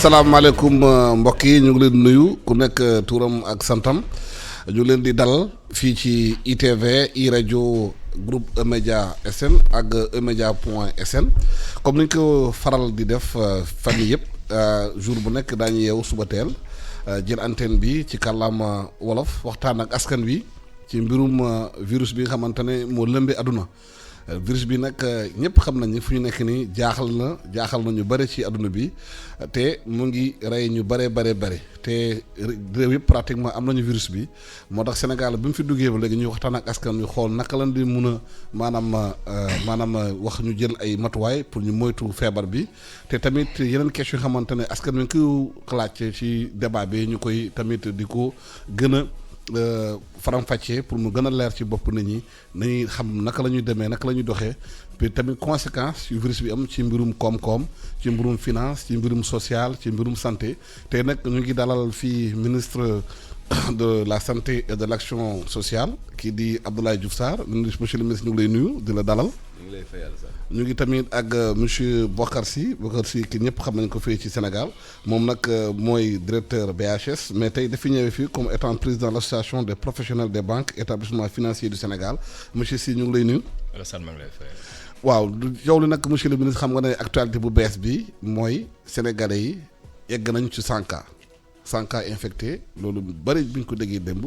asalaamaaleykum mbokk yi ñu ngi leen nuyu ku nekk turam ak santam ñu leen di dal fii ci ITV i rajo groupe E-Media SN ak E-Media point SN comme ni ñu ko faral di def fan yii yëpp jour bu nekk daañu yeewu suba teel jël antenne bi ci kàllaama wolof waxtaan ak askan wi ci mbirum virus bi nga xamante ne moo lëmbee àdduna. Virus bi nag ñëpp xam nañu fu ñu nekk nii jaaxal na ñu bëri ci àdduna bi te mu ngi rey ñu bëri te réew yëpp pratiquement am nañu virus bi moo tax Sénégal bi mu fi duggee ba léegi ñuy waxtaan ak askan wi xool naka lañ di mun a maanaam wax ñu jël ay matuwaay pour ñu moytu feebar bi te tamit yeneen question yoo xamante ne askan wi ngi koy xalaat ci débat bi ñu koy tamit di ko gën a faram-fàccee pour mu gën a leer ci bopp nit ñi nañuy xam naka la ñuy demee naka la ñuy doxee puis tamit conséquences yu virus bi am ci mbirum koom-koom ci mbirum finance ci mbirum social ci mbirum santé tey nag ñu ngi dalal fii ministre de la santé et de l'action sociale kii di Abdoulaye Diouf Sarr monsieur le ministre ñu ngi lay nuyu di la dalal. ñu ngi lay fayal sax. ñu ngi tamit ak monsieur Bokar Sy ki ñëpp xam nañ ko fii ci Sénégal moom nag mooy directeur BHS mais tey dafi ñëwee fii comme étant président de l'association des professionnels des banques établissements financiers du Sénégal monsieur Sy ñu ngi lay nuyu. Alassane maa ngi lay fayal. waaw yow li nag monsieur le ministre xam nga ne actualité bu bees bi mooy sénégalais yi yegg nañu ci 100 cas infectés loolu bëri bi ñu ko déggee démb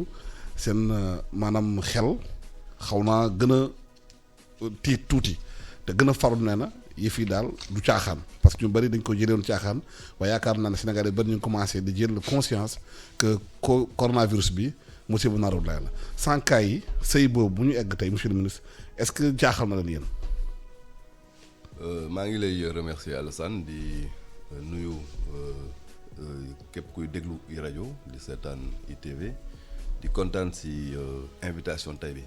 seen maanaam xel xaw naa gën a tiit tuuti te gën a faru nee na yëf yi daal du caaxaan parce que ñu bëri dañ ko jëlewoon caaxaan waaye yaakaar naa ne sénégalais bëri ñu commencé di jël conscience que coronavirus bi musiba naru lay la 100 cas yi sëy boobu bu ñu egg tey monsieur le ministre est-ce que jaaxal na leen yéen. maa ngi lay remercier Alassane di nuyu képp kuy déglu i rajo di seetaan ITV di kontaan si invitation tey bi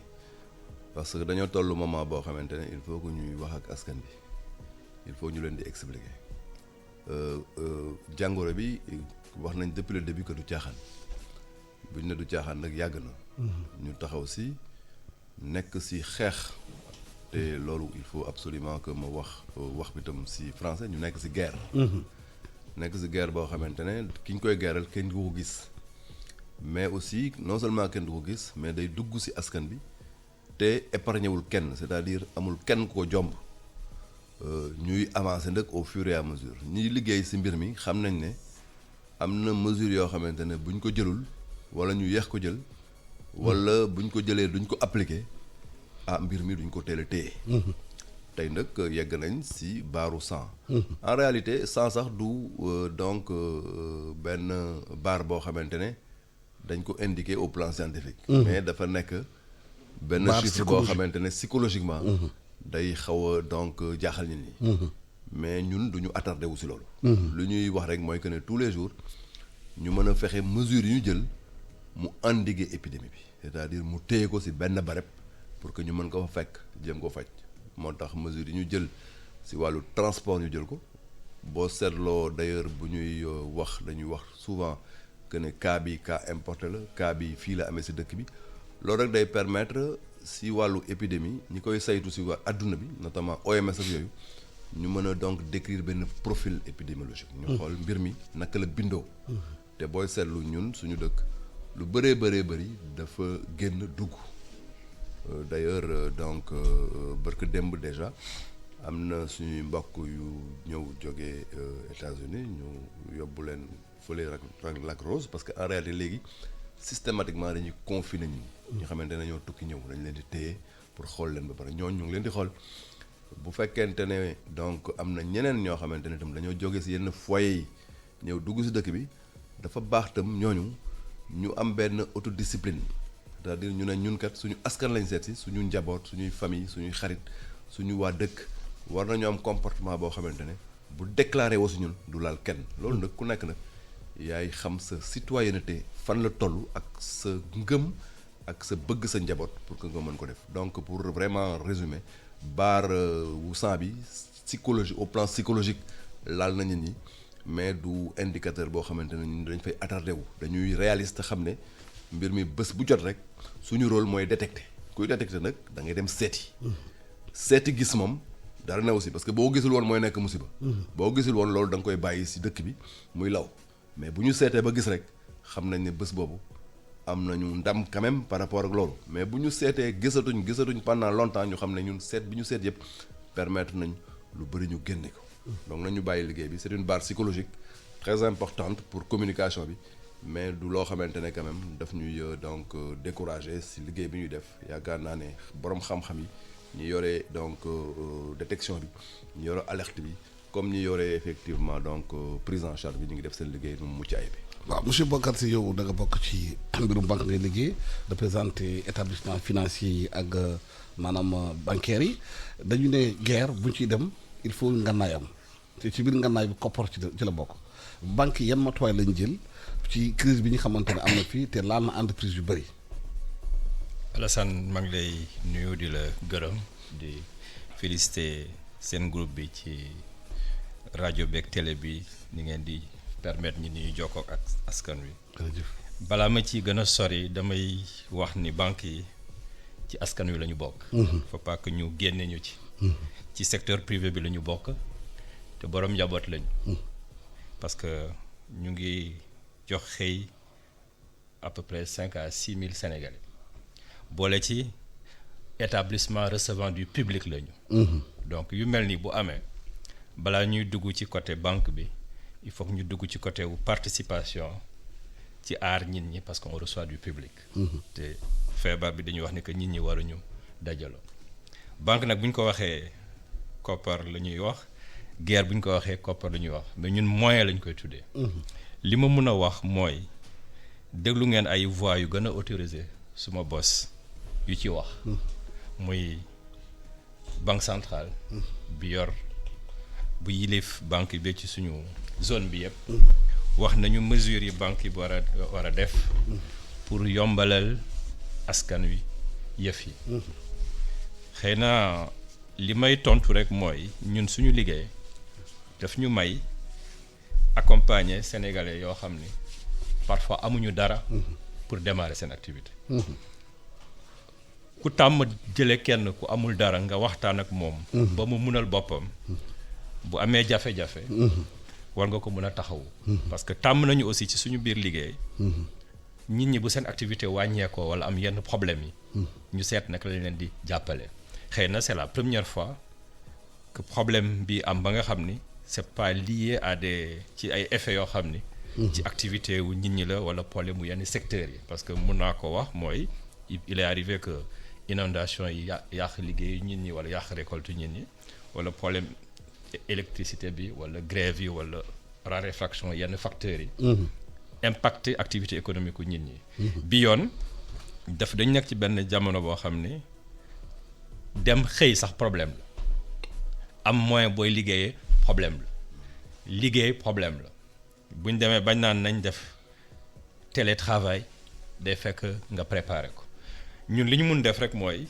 parce que dañoo toll moment boo xamante ne il faut que ñuy wax ak askan bi il faut ñu leen di expliquer jàngoro bi wax nañ depuis le début que du caaxaan buñ ne du caaxaan nag yàgg na. ñu taxaw si nekk si xeex. te loolu il faut absolument que ma wax bi tam si français ñu nekk si guerre. nekk si guerre boo xamante ne ki ñu koy geeral kenn du ko gis mais aussi non seulement kenn du ko gis mais day dugg si askan bi te épargné wul kenn c'est-à-dire amul kenn ko jomb ñuy avancer nag au fur et à mesure ñiy liggéey si mbir mi xam nañ ne am na mesure yoo xamante ne buñ ko jëlul wala ñu yeex ko jël wala buñ ko jëlee duñ ko appliquer. mbir mi duñ ko teel a téye. tey nag yegg nañ si baaru 100. en réalité 100 sax du donc benn baar boo xamante ne dañ ko indiqué au plan scientifique. mais dafa nekk benn chiffre boo xamante ne psychologiquement. day xaw a donc jaaxal nit ñi. mais ñun duñu attardé wu si loolu. lu ñuy wax rek mooy que ne tous les jours ñu mën a fexe mesures yi ñu jël mu endiguer épidémie bi c'est-à-dire mu téye ko si benn barab. pour que ñu mën ko fa fekk jéem ko faj moo tax mesures yi ñu jël ci wàllu transport ñu jël ko boo seetloo d'ailleurs bu ñuy wax dañuy wax souvent que ne cas importé la cas bi fii la amee ci dëkk bi loolu rek day permettre ci wàllu épidémie ñi koy saytu ci wàllu adduna bi notamment OMS ak yooyu ñu mën a donc décrire benn profil épidémiologique. ñu xool mbir mi naka la bindoo. te booy seetlu ñun suñu dëkk lu bëri dafa génn dugg. D'ailleurs donc barke démb déjà am na suñuy mbokk yu ñëw jógee États-Unis ñu yóbbu leen fële Lac Rose parce que en réalité léegi systématiquement dañuy confiner ñu xamante ne ñoo tukki ñëw dañ leen di téye pour xool leen ba pare ñooñu ñu ngi leen di xool bu fekkente ne donc am na ñeneen ñoo xamante ne tam dañoo jóge si yenn foyer yi ñëw dugg si dëkk bi dafa baax tam ñooñu ñu am benn autodiscipline. c'est-à-dire ñu ne ñun kat suñu askan lañ seet si suñu njaboot suñuy famille suñuy xarit suñu waa dëkk war nañu am comportement boo xamante ne bu déclaré woo si ñun du laal kenn loolu nag ku nekk nag yaay xam sa citoyenneté fan la toll ak sa ngëm ak sa bëgg sa njaboot pour que nga mën ko def donc pour vraiment résumer baar wu 100 bi au plan psychologique laal na nit ñi mais du indicateur boo xamante ne ñun dañ fay attardé wu dañuy réaliste xam ne mbir mi bés bu jot rek suñu rôle mooy détecter kuy détecter nag da ngay dem seeti gis moom dara ne aussi parce que boo gisul woon mooy nekk musiba. boo gisul woon loolu da nga koy bàyyi si dëkk bi muy law mais bu ñu seetee ba gis rek xam nañ ne bés boobu am nañu ndam quand même par rapport ak loolu mais bu ñu seetee gisatuñ pendant longtemps ñu xam ne ñun seet bi ñu seet yëpp permettre nañ lu bëri ñu génne ko. donc nañu bàyyi liggéey bi c'est une barre psychologique très importante pour communication bi mais du loo xamante ne quand même daf ñuy donc décourager si liggéey bi ñuy def yaakaar naa ne borom xam-xam yi ñu yore donc détection bi ñu yore alerte bi comme ñu yore effectivement donc prise en charge bi ñu ngi def seen liggéey nu mu mucc ayib. waaw monsieur Bocar Sy yow da nga bokk ci mbirum banque ngay liggéey représenté établissement financier yi ak maanaam bancaires yi dañu ne guerre bu ñu ciy dem il faut ngannaay am te ci biir ngannaay bi koppar ci la bokk banque yan matuwaay lañ jël ci crise bi ñu xamante ne am na fii te laal na entreprise yu bëri. Alassane maa ngi lay nuyu di la gërëm di féliciter seen groupe bi ci rajo beeg télé bi ni ngeen di permettre ñi ñuy jokkoo ak askan wi. balaa ma ci gën a sori damay wax ni banque yi ci askan wi la ñu bokk. faut pas que ñu génne ñu ci. ci secteur privé bi la ñu bokk te borom njaboot lañu. parce que ñu ngi jox xëy à peu près 5 à 6 000 Sénégalais boole ci établissement recevant du public lañu. donc yu mel ni bu amee balaa ñuy dugg ci côté banque bi il faut que ñu dugg ci côté wu participation ci aar nit ñi parce qu'on reçoit du public. te feebar bi dañuy wax ni que nit ñi waruñu dajaloo. banque nag bu ñu ko waxee koppar la ñuy wax guerre bu ñu ko waxee koppar la ñuy wax mais ñun moyen lañ koy tuddee. li ma mën a wax mooy déglu ngeen ay voix yu gën a autorisé suma bos yu ci wax. muy banque centrale. bi yor bu yilif banque bi ci suñu zone bi yëpp. wax nañu mesures yi banque yi war a def. pour yombalal askan wi yëf yi. xëy na li may tontu rek mooy ñun suñu liggéey daf ñu may accompagner sénégalais yoo xam ni parfois amuñu dara. pour démarrer seen activité. ku tàmm jële kenn ku amul dara nga waxtaan ak moom. ba mu munal boppam. bu amee jafe-jafe. war nga ko mën a taxawu. parce que tàmm nañu aussi ci suñu biir liggéey. nit ñi bu seen activité wàññeekoo wala am yenn problème yi. ñu seet naka lañ leen di jàppale. xëy na c'est la première fois que problème bi am ba nga xam ni c'est pas lié à ci ay effets yoo xam ni. ci activité wu nit ñi la wala problème mu yenn secteurs yi. parce que mun naa ko wax mooy il est arrivé que inondation yi yàq liggéeyu nit ñi wala yàq récolte nit ñi wala problème électricité bi wala grève yi wala raréfaction yenn facteurs yi. impacté activité économique u nit ñi. bi yoon dañ nekk ci benn jamono boo xam ni dem xëy sax problème la am moyen booy liggéeyee problème la liggéey problème la buñ demee bañ naan nañ def télétravail day fekk nga préparer ko ñun li ñu mun def rek mooy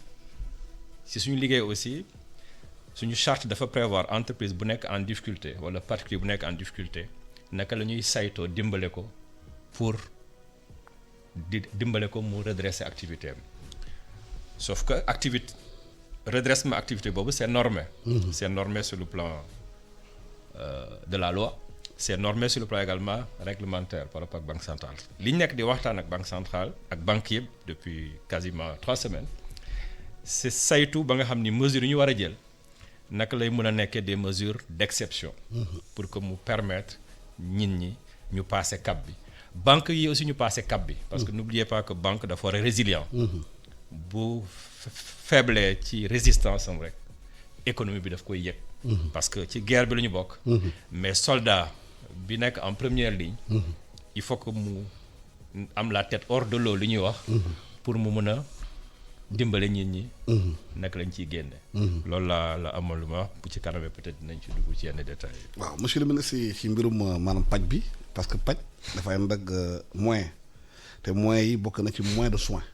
si suñu liggéey aussi suñu charte dafa prévoir entreprise bu nekk en difficulté wala particulier bu nekk en difficulté naka la ñuy saytoo dimbale ko pour dimbale ko mu redresser activité am sauf que redressement activité boobu c'est normé. C'est normé sur le plan de la loi. C'est normé sur le plan également réglementaire par rapport ak banque centrale. li ñu nekk di waxtaan ak banque centrale ak banque yëpp depuis quasiment 3 semaines c'est saytu ba nga xam ni mesures yi ñu war a jël naka lay mën a nekkee des mesures d'exception. pour que mu permettre nit ñi ñu passer cap bi. banque yi aussi ñu passer cap bi. parce que n'oubliez pas que banque dafa war a résilient. bu faible ci résistance am rek économie bi daf koy yëg. parce que ci guerre bi la ñu bokk. mais soldat bi nekk en première ligne. il faut que mu am la tête hors de l'eau li ñuy wax. pour mu mën a dimbale nit ñi. naka lañ ciy génne. loolu la amoon lu ma wax bu ci kanamee peut-être dinañ ci dugg ci yenn détails yi. waaw monsieur le ministre ci mbirum maanaam paj bi parce que paj dafay ànd ak moyen te moyens yi bokk na ci moyen de soins.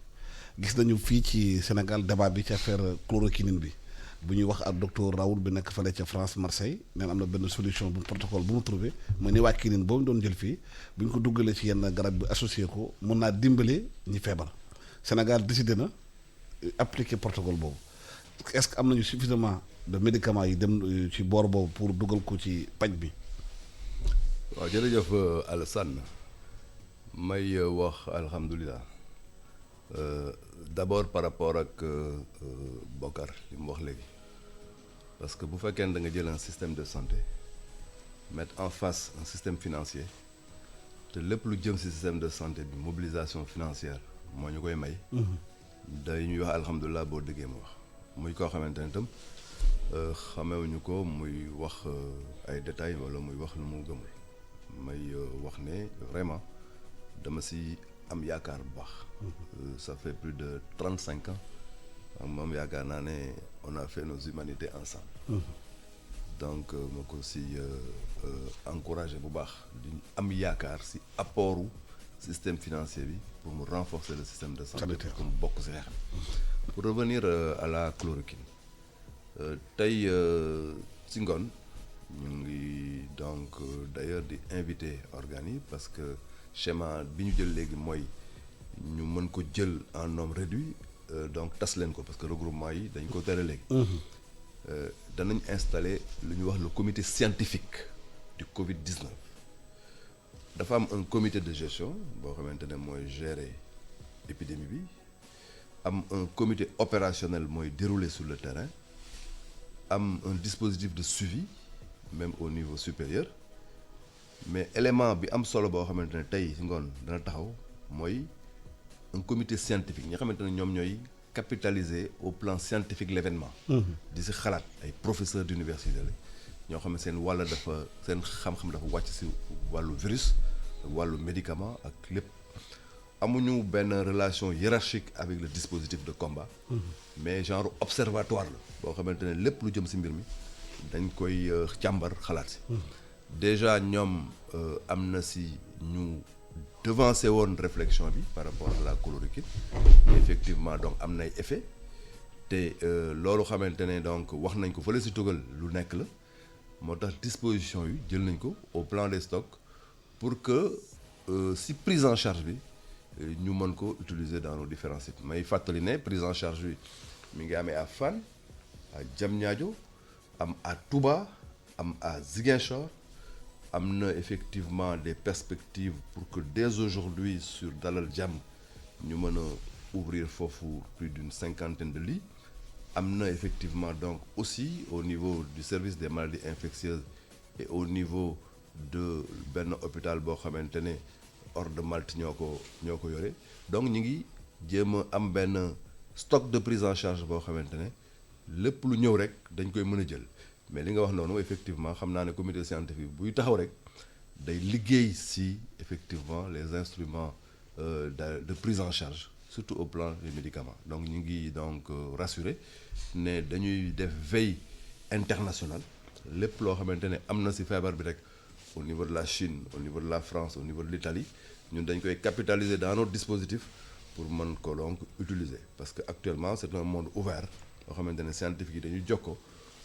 gis nañu fii ci Sénégal débat bi ci affaire chloroquine bi bu ñuy wax ak docteur Raoul bi nekk fële ca France Marseille neen am na benn solution bu protocole bu mu trouvé mooy ni waa quinine boobu doon jël fii bu ñu ko duggalee ci yenn garab bi associé ko mën naa dimbale ñi feebar Sénégal décidé na appliquer protocole boobu est-ce que am nañu suffisamment de médicaments yi dem ci boor boobu pour dugal ko ci paj bi. waaw jërëjëf Alassane may wax alhamdulilah d'abord par rapport ak Bokar li mu wax léegi parce que bu fekkee ne da nga jël un système de santé mettre en face un système financier te lépp lu jëm ci système de santé bi mobilisation financière moo ñu koy may. dañuy wax alhamdulilah boo déggee mu wax muy koo xamante ne itam xamewuñu ko muy wax ay détails wala muy wax lu mu gëmul may wax ne vraiment dama ci am yaakaar bu baax. Ça fait plus de 35 ans moom yaakaar naa ne on a fait nos humanités ensemble. Donc ma ko ci encouragé bu baax di am yaakaar ci apportu système financier bi pour mu renforcer le système de santé pour mu bokk ci xeex bi. Pour revenir à la chloroquine tey ci ngoon ñu ngi donc d'ailleurs di invité organes yi parce que schéma bi ñu jël léegi mooy ñu mën ko jël en nombre réduit donc tas leen ko parce que regroupement yi dañ ko tere léegi. danañ installer lu ñuy wax le comité scientifique du Covid-19 dafa am un comité de gestion boo xamante ne mooy gérer épidémie bi am un comité opérationnel mooy dérouler sur le terrain am un dispositif de suivi même au niveau supérieur mais élément bi am solo boo xamante ne tey ci ngoon dana taxaw mooy un comité scientifique ñi nga xamante ne ñoom ñooy capitaliser au plan scientifique l'événement. di ci xalaat ay professeurs d'université la ñoo xam ne seen wàll dafa seen xam-xam dafa wàcc ci wàllu virus wàllu médicament ak lépp amuñu benn relation hiérarchique avec le dispositif de combat. mais genre observatoire la boo xamante ne lépp lu jëm ci mbir mi dañ koy càmbar xalaat ci. déjà ñoom am na ci ñu devancé woon réflexion bi par rapport à la chloroquine effectivement donc am nay effet te loolu xamante ne donc wax nañ ko fële ci tugal lu nekk la moo tax disposition yi jël nañ ko au plan des stocks pour que ci prise en charge bi ñu mën ko utiliser dans nos différents sites may fàttali ne prise en charge bi mi ngi amee à Fann à Diamniadio am à Touba am à Ziguinchor am na effectivement des perspectives pour que dès aujourd'hui sur Dalal Jàmm ñu mën a ouvrir foofu plus d'une 50aine de lits am na effectivement donc aussi au niveau du service des maladies infectieuses et au niveau de benn hôpital boo xamante ne Hors de Malte ñoo ko yore donc ñu ngi jéem a am benn stock de prise en charge boo xamante ne lépp lu ñëw rek dañ koy mën a jël mais li nga wax noonu effectivement xam naa ne comité scientifique buy taxaw rek day liggéey ci effectivement les instruments de prise en charge surtout au plan des médicaments donc ñu ngi donc rassurer ne dañuy def veille internationale lépp loo xamante ne am na ci feebar bi rek au niveau de la Chine au niveau de la France au niveau de l'Italie ñun dañ koy capitaliser dans notre dispositif pour mën ko donc utiliser parce que actuellement c'est un monde ouvert loo xamante ne scientifique yi dañuy jokkoo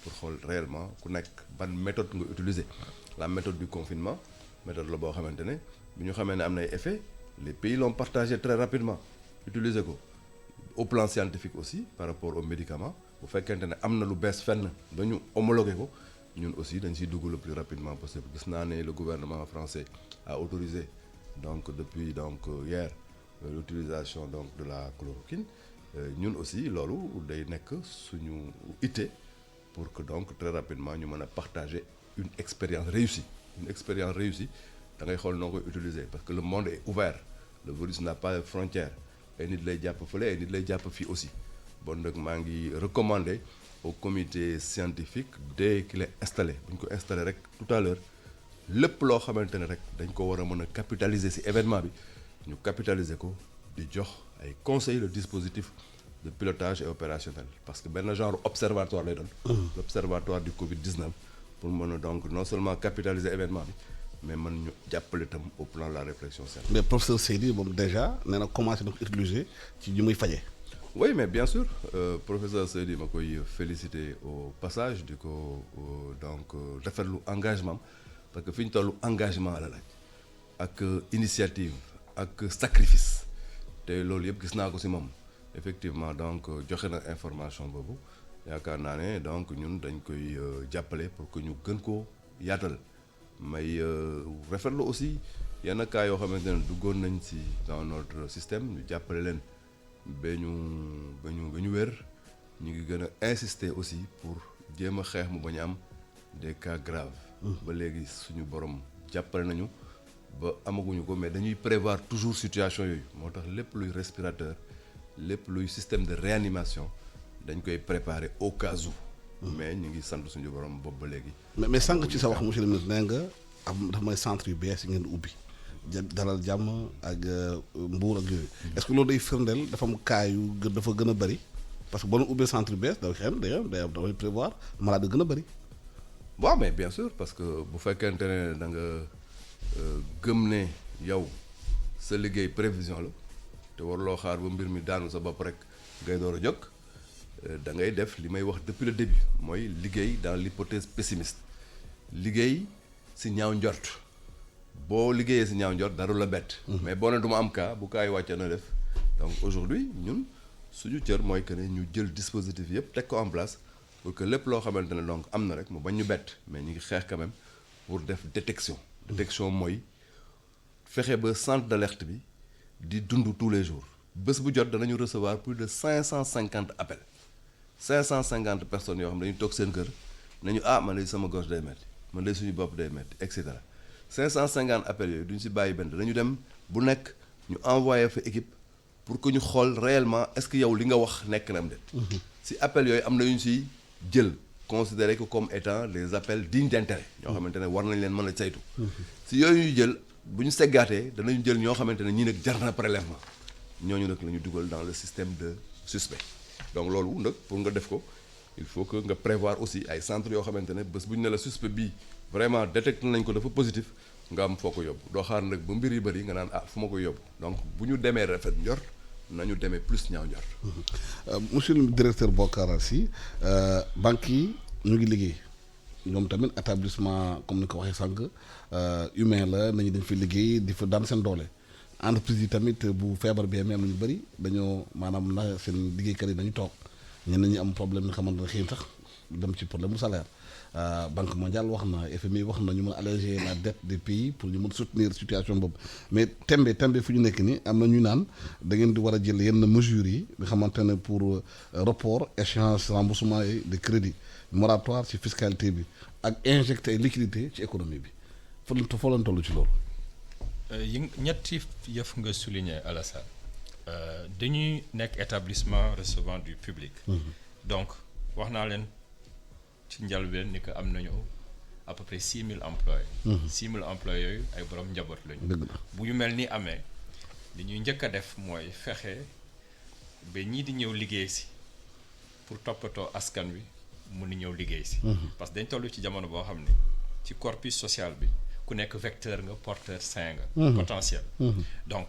pour xool réellement ku nekk ban méthode nga utiliser la méthode du confinement méthode la boo xamante ne bi ñu xamee ne am nay effet les pays l'ont partagé très rapidement utiliser ko au plan scientifique aussi par rapport aux médicaments bu fekkente ne am na lu bees fenn ba ñu homologué ko ñun aussi dañ siy dugg le plus rapidement possible gis naa ne le gouvernement français a autorisé donc depuis donc hier l'utilisation donc de la chloroquine ñun aussi loolu day nekk suñu itte pour que donc très rapidement ñu mën a partager une expérience réussie da ngay xool noo koy utiliser parce que le monde est ouvert le virus n'a pas de frontières ay nit lay jàpp fële ay nit lay jàpp fii aussi bon nag maa ngi recommander au comité scientifique dès qu'il est installé bu ñu ko installé rek tout à l'heure lépp loo xamante ne rek dañ ko war a mën a capitaliser ci événement bi ñu capitaliser ko di jox ay conseils le dispositif de pilotage et opérationnel parce que benn genre observatoire lay doon l'observatoire du Covid-19 pour mën a donc non seulement capitaliser événement bi mais mën ñu jàppale itam au plan de la réflexion scientifique. mais professeur Seydi moom déjà nee na commencé na ko utiliser ci ñu muy faje. oui mais bien sûr professeur Seydi ma koy féliciter au passage di ko donc rafetlu engagement parce que fi ñu tollu engagement la laaj ak initiative ak sacrifice te loolu yëpp gis naa ko ci moom effectivement donc joxe na information boobu yaakaar naa ne donc ñun dañ koy jàppale pour que ñu gën koo yaatal may rafetlu aussi yenn cas yoo xamante ne duggoon nañ si dans notre système ñu jàppale leen ba ñu wér ñu ngi gën a insister aussi pour jéem a xeex mu bañ a am des cas graves. ba léegi suñu borom jàppale nañu ba amaguñu ko mais dañuy prévoir toujours situation yooyu moo tax lépp luy respirateur lépp luy système de réanimation dañ koy préparer au cas où. mais ñu ngi sant suñu borom boobu ba léegi. mais sànq ci sa wax monsieur le ministre nee nga am dafa may centre yu bees yi ngeen ubbi dalal jàmm ak Mbour ak yooyu est-ce que loolu day firndeel dafa am cas yu dafa gën a bëri parce que boo leen ubbee centre yu bees da xel day prévoir malade gën a bëri. waaw mais bien sûr parce que bu fekkente ne da nga gëm ne yow sa liggéey prévision la te warloo xaar ba mbir mi daanu sa bopp rek ngay door a jóg da ngay def li may wax depuis le début mooy liggéey dans l'hypothèse pessimiste liggéey si ñaaw njort boo liggéeyee si ñaaw njort dara la bett. mais boo ne du ma am cas bu cas yi wàccee na def donc aujourd'hui ñun suñu cër mooy que ne ñu jël dispositif yëpp teg ko en place pour que lépp loo xamante ne donc am na rek mu bañ ñu bett mais ñu ngi xeex quand même pour def détection. détection mooy fexe ba centre d'alerte bi di dund tous les jours bés bu jot danañu recevoir plus de 550 appels 550 personnes yoo xam ne dañu toog seen kër nañu man de sama gauche day metti man de suñu bopp day metti et cetera 550 appels yooyu duñ si bàyyi benn dañu dem bu nekk ñu envoyé fa équipe pour que ñu xool réellement est-ce que yow li nga wax nekk na am de. si appels yooyu am na yu ñu siy jël considéré que comme étant des appels dignes d'intérêt ñoo xamante ne war nañ leen mën a saytu. si yooyu ñu jël bu ñu seggaatee danañu jël ñoo xamante ne ñii nag jar na prélèvement ñooñu nag la ñu dugal dans le système de suspect donc loolu nag pour nga def ko il faut que nga prévoir aussi ay centres yoo xamante ne bés bu ñu ne la suspect bii vraiment détecté nañ ko dafa positif nga am foo ko yóbbu doo xaar nag ba mbir yu bëri nga naan fu ma ko yóbbu donc bu ñu demee rafet njort nañu demee plus ñaaw njort. monsieur le directeur Bokar Sy banques yi ñu ngi liggéey ñoom tamit établissement comme ni ko waxee sànq humain la nañu dañ fi liggéey di fa daan seen doole entreprise yi tamit bu feebar bi amee am nañu bëri dañoo maanaam na seen liggéeykat yi dañu toog ñenn ñi am problème nga xamante ne xëy sax dem ci problème mu salaire Banque mondiale wax na FMI wax na ñu mën a alléger la dette des pays pour ñu mën soutenir situation boobu mais tembe fu ñu nekk nii am na ñu naan da ngeen di war a jël yenn mesures yi nga xamante ne pour report échéance remboursement de crédit moratoire ci fiscalité bi ak injecter liquidité ci économie bi foo leen toll ci loolu. ñetti yëf nga souligner Alassane dañuy nekk établissement recevant du public. donc wax naa leen ci njëlbeen ni que am nañu à peu près 6000 employés. 6000 employés yooyu ay borom njaboot lañu. bu ñu mel ni amee li ñuy njëkk a def mooy fexe ba ñii di ñëw liggéey si pour toppatoo askan wi mun ni ñëw liggéey si. parce que dañ toll ci jamono boo xam ne ci corpus social bi ku nekk vecteur nga porteur sain nga. potentiel. donc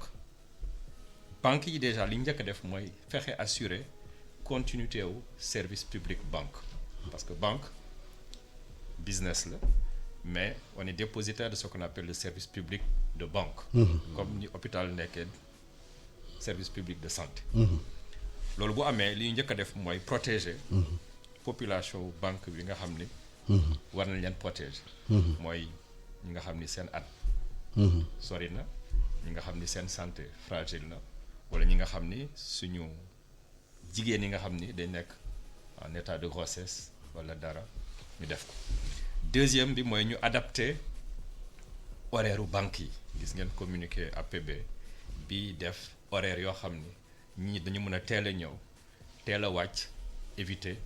banque yi déjà li ñu njëkk a def mooy fexe assurer continuité wu service public banque. parce que banque business la mais on est dépositaire de ce qu'on appelle le service public de banque. comme ni hôpital nekkee service public de santé. loolu bu amee li ñu njëkk a def mooy protéger. population banque bi nga xam ni. war nañ leen protéger. mooy ñi nga xam ni seen at. sori na ñi nga xam ni seen santé fragile na wala ñi nga xam ni suñu jigéen yi nga xam ni day nekk en état de grossesse wala dara ñu def ko. deuxième bi mooy ñu adapter horaire u banque yi gis ngeen communiqué APB bi def horaire yoo xam ni ñii dañu mën a teel a ñëw teel a wàcc éviter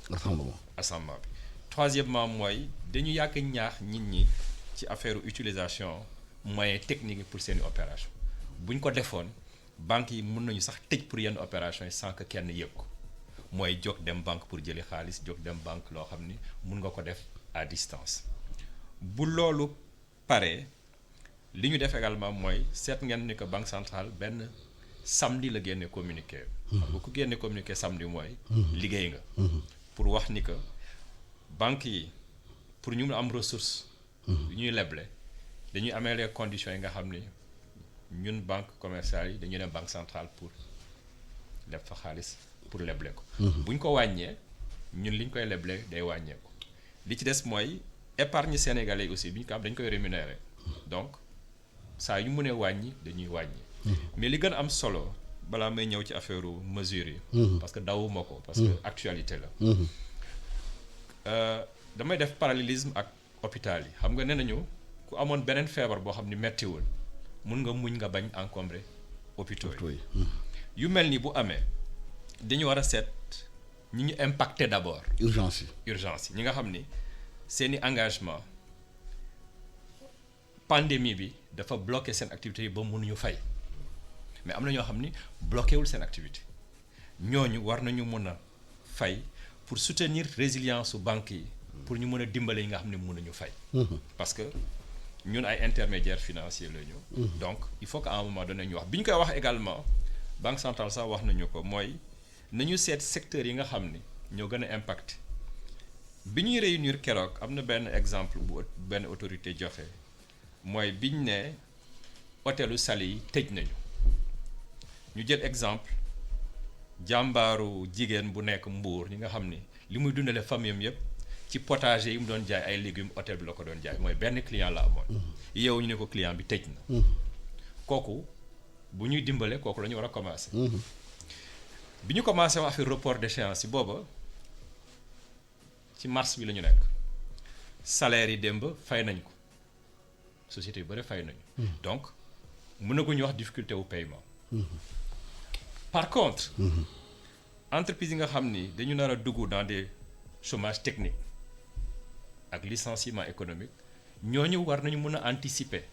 rassemblement bi. troisièmement mooy dañu yàgg ñaax nit ñi ci affaire utilisation moyens techniques yi pour seeni opération buñ ko defoon banques yi mën nañu sax tëj pour yenn opération yi sans que kenn yëg ko mooy jóg dem banque pour jëli xaalis jóg dem banque loo xam ni mun nga ko def à distance. bu loolu paree li ñu def également mooy seet ngeen ni que banque centrale benn samedi la génne communiqué. bu ko génne communiqué samedi mooy. liggéey nga. pour wax ni que banques yi pour ñu mun am ressource. yu ñuy leble dañuy amee les conditions yi nga xam ni ñun banque commerciale yi dañuy dem banque centrale pour leb fa xaalis pour leble ko. bu ñu ko wàññee ñun li ñu koy leble day wàññeeku. li ci des mooy épargne sénégalais aussi bi ñu ko am dañ koy rémunérer donc saa yu mënee wàññi dañuy wàññi. mais li gën a am solo balaa may ñëw ci affaire mesures yi. parce que dawuma ko parce que actualité la. damay def parallélisme ak hôpital yi xam nga nee nañu ku amoon beneen feebar boo xam ni mettiwul mun nga muñ nga bañ encombrer hôpitaux yi. yu mel ni bu amee dañu war a seet ñi ñu impacté d'abord. urgence yi ñi nga xam ni seeni engagement pandémie bi dafa bloqué seen activité yi ba mënuñu fay mais am na ñoo xam ni bloqué wul seen activité ñooñu war nañu mën a fay pour soutenir résilience su banques yi pour ñu mën a dimbale yi nga xam ne mënuñu fay. parce que ñun ay intermédiaires financiers la ñu. donc il faut qu'à un moment donné ñu wax bi ñu koy wax également banque centrale sax wax nañu ko mooy nañu seet secteurs yi nga xam ni ñoo gën a impacté bi ñuy réunir keroog am na benn exemple bu benn autorité joxe mooy biñ ne hôtelu Saly yi tëj nañu ñu jël exemple jàmbaaru jigéen bu nekk Mbour ñi nga xam ni li muy dundale famille yëpp ci potager yi mu doon jaay ay légumes hôtel bi la ko doon jaay mooy benn client la amoon. yow ñu ne ko client bi tëj na. kooku bu ñuy dimbale kooku la ñu war a commencer. bi ñu commencé wax affaire report d'échéance yi booba ci mars bi la ñu nekk salaire yi démb fay nañ ko société yu bëri fay nañu. donc mënaguñu wax difficulté wu paiement. par contre. entreprise yi nga xam ni dañu nar a dugg dans des chômage technique ak licenciement économique ñooñu war nañu mën a anticiper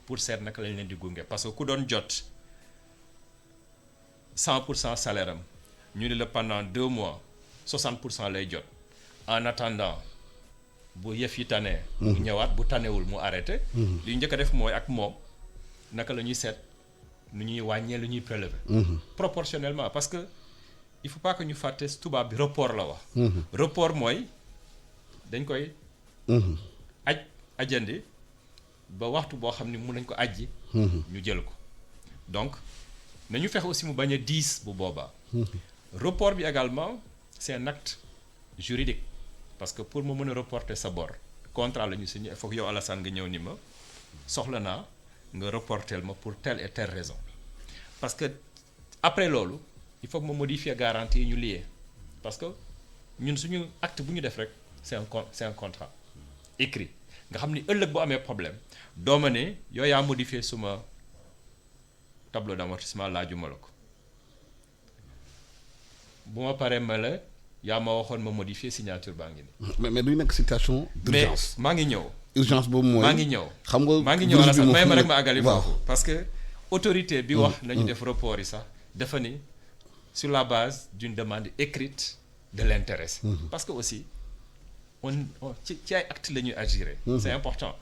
pour seet naka lañ leen di gunge parce que ku doon jot 100% salaire am ñu ne la pendant 2 mois 60% lay jot en attendant bu yëf yi tane. mu ñëwaat bu tanewul mu arrêté. li ñu njëkk a def mooy ak moom naka la ñuy seet nu ñuy wàññee lu ñuy prélever. proportionnellement parce que il faut pas que ñu fàtte tubaab bi report la wax. report mooy dañ koy. ajandi ba waxtu boo xam ne mun nañ ko ajji. ñu jël ko donc nañu fexe aussi mu bañ a diis bu boobaa. report bi également c'est un acte juridique parce que pour mu mën a reporter sa bor contrat la ñu signé il faut que yow Alassane nga ñëw ni ma soxla naa nga reporter ma pour telle et telle raison parce que après loolu il faut que ma modifier garantie yi ñu lié parce que ñun suñu acte bu ñu def rek c'est un contrat écrit nga xam ni ëllëg bu amee problème dooma ne yow yaa modifier suma tableau d'amortissement laajuma la ko bu ma paree ma la yaa ma waxoon ma modifier signature baa ngi nii. mais duñ nekk situation d'urgence. mais maa ngi ñëw. urgence boobu mooy maa ngi ñëw. xam nga maa ngi ñëw Alassane may ma rek ma àggali foofu parce que autorité bi wax nañu def report yi sax dafa ni sur la base d'une demande écrite de l'intéressé. parce que aussi on ci ay actes la ñuy agir. c'est important.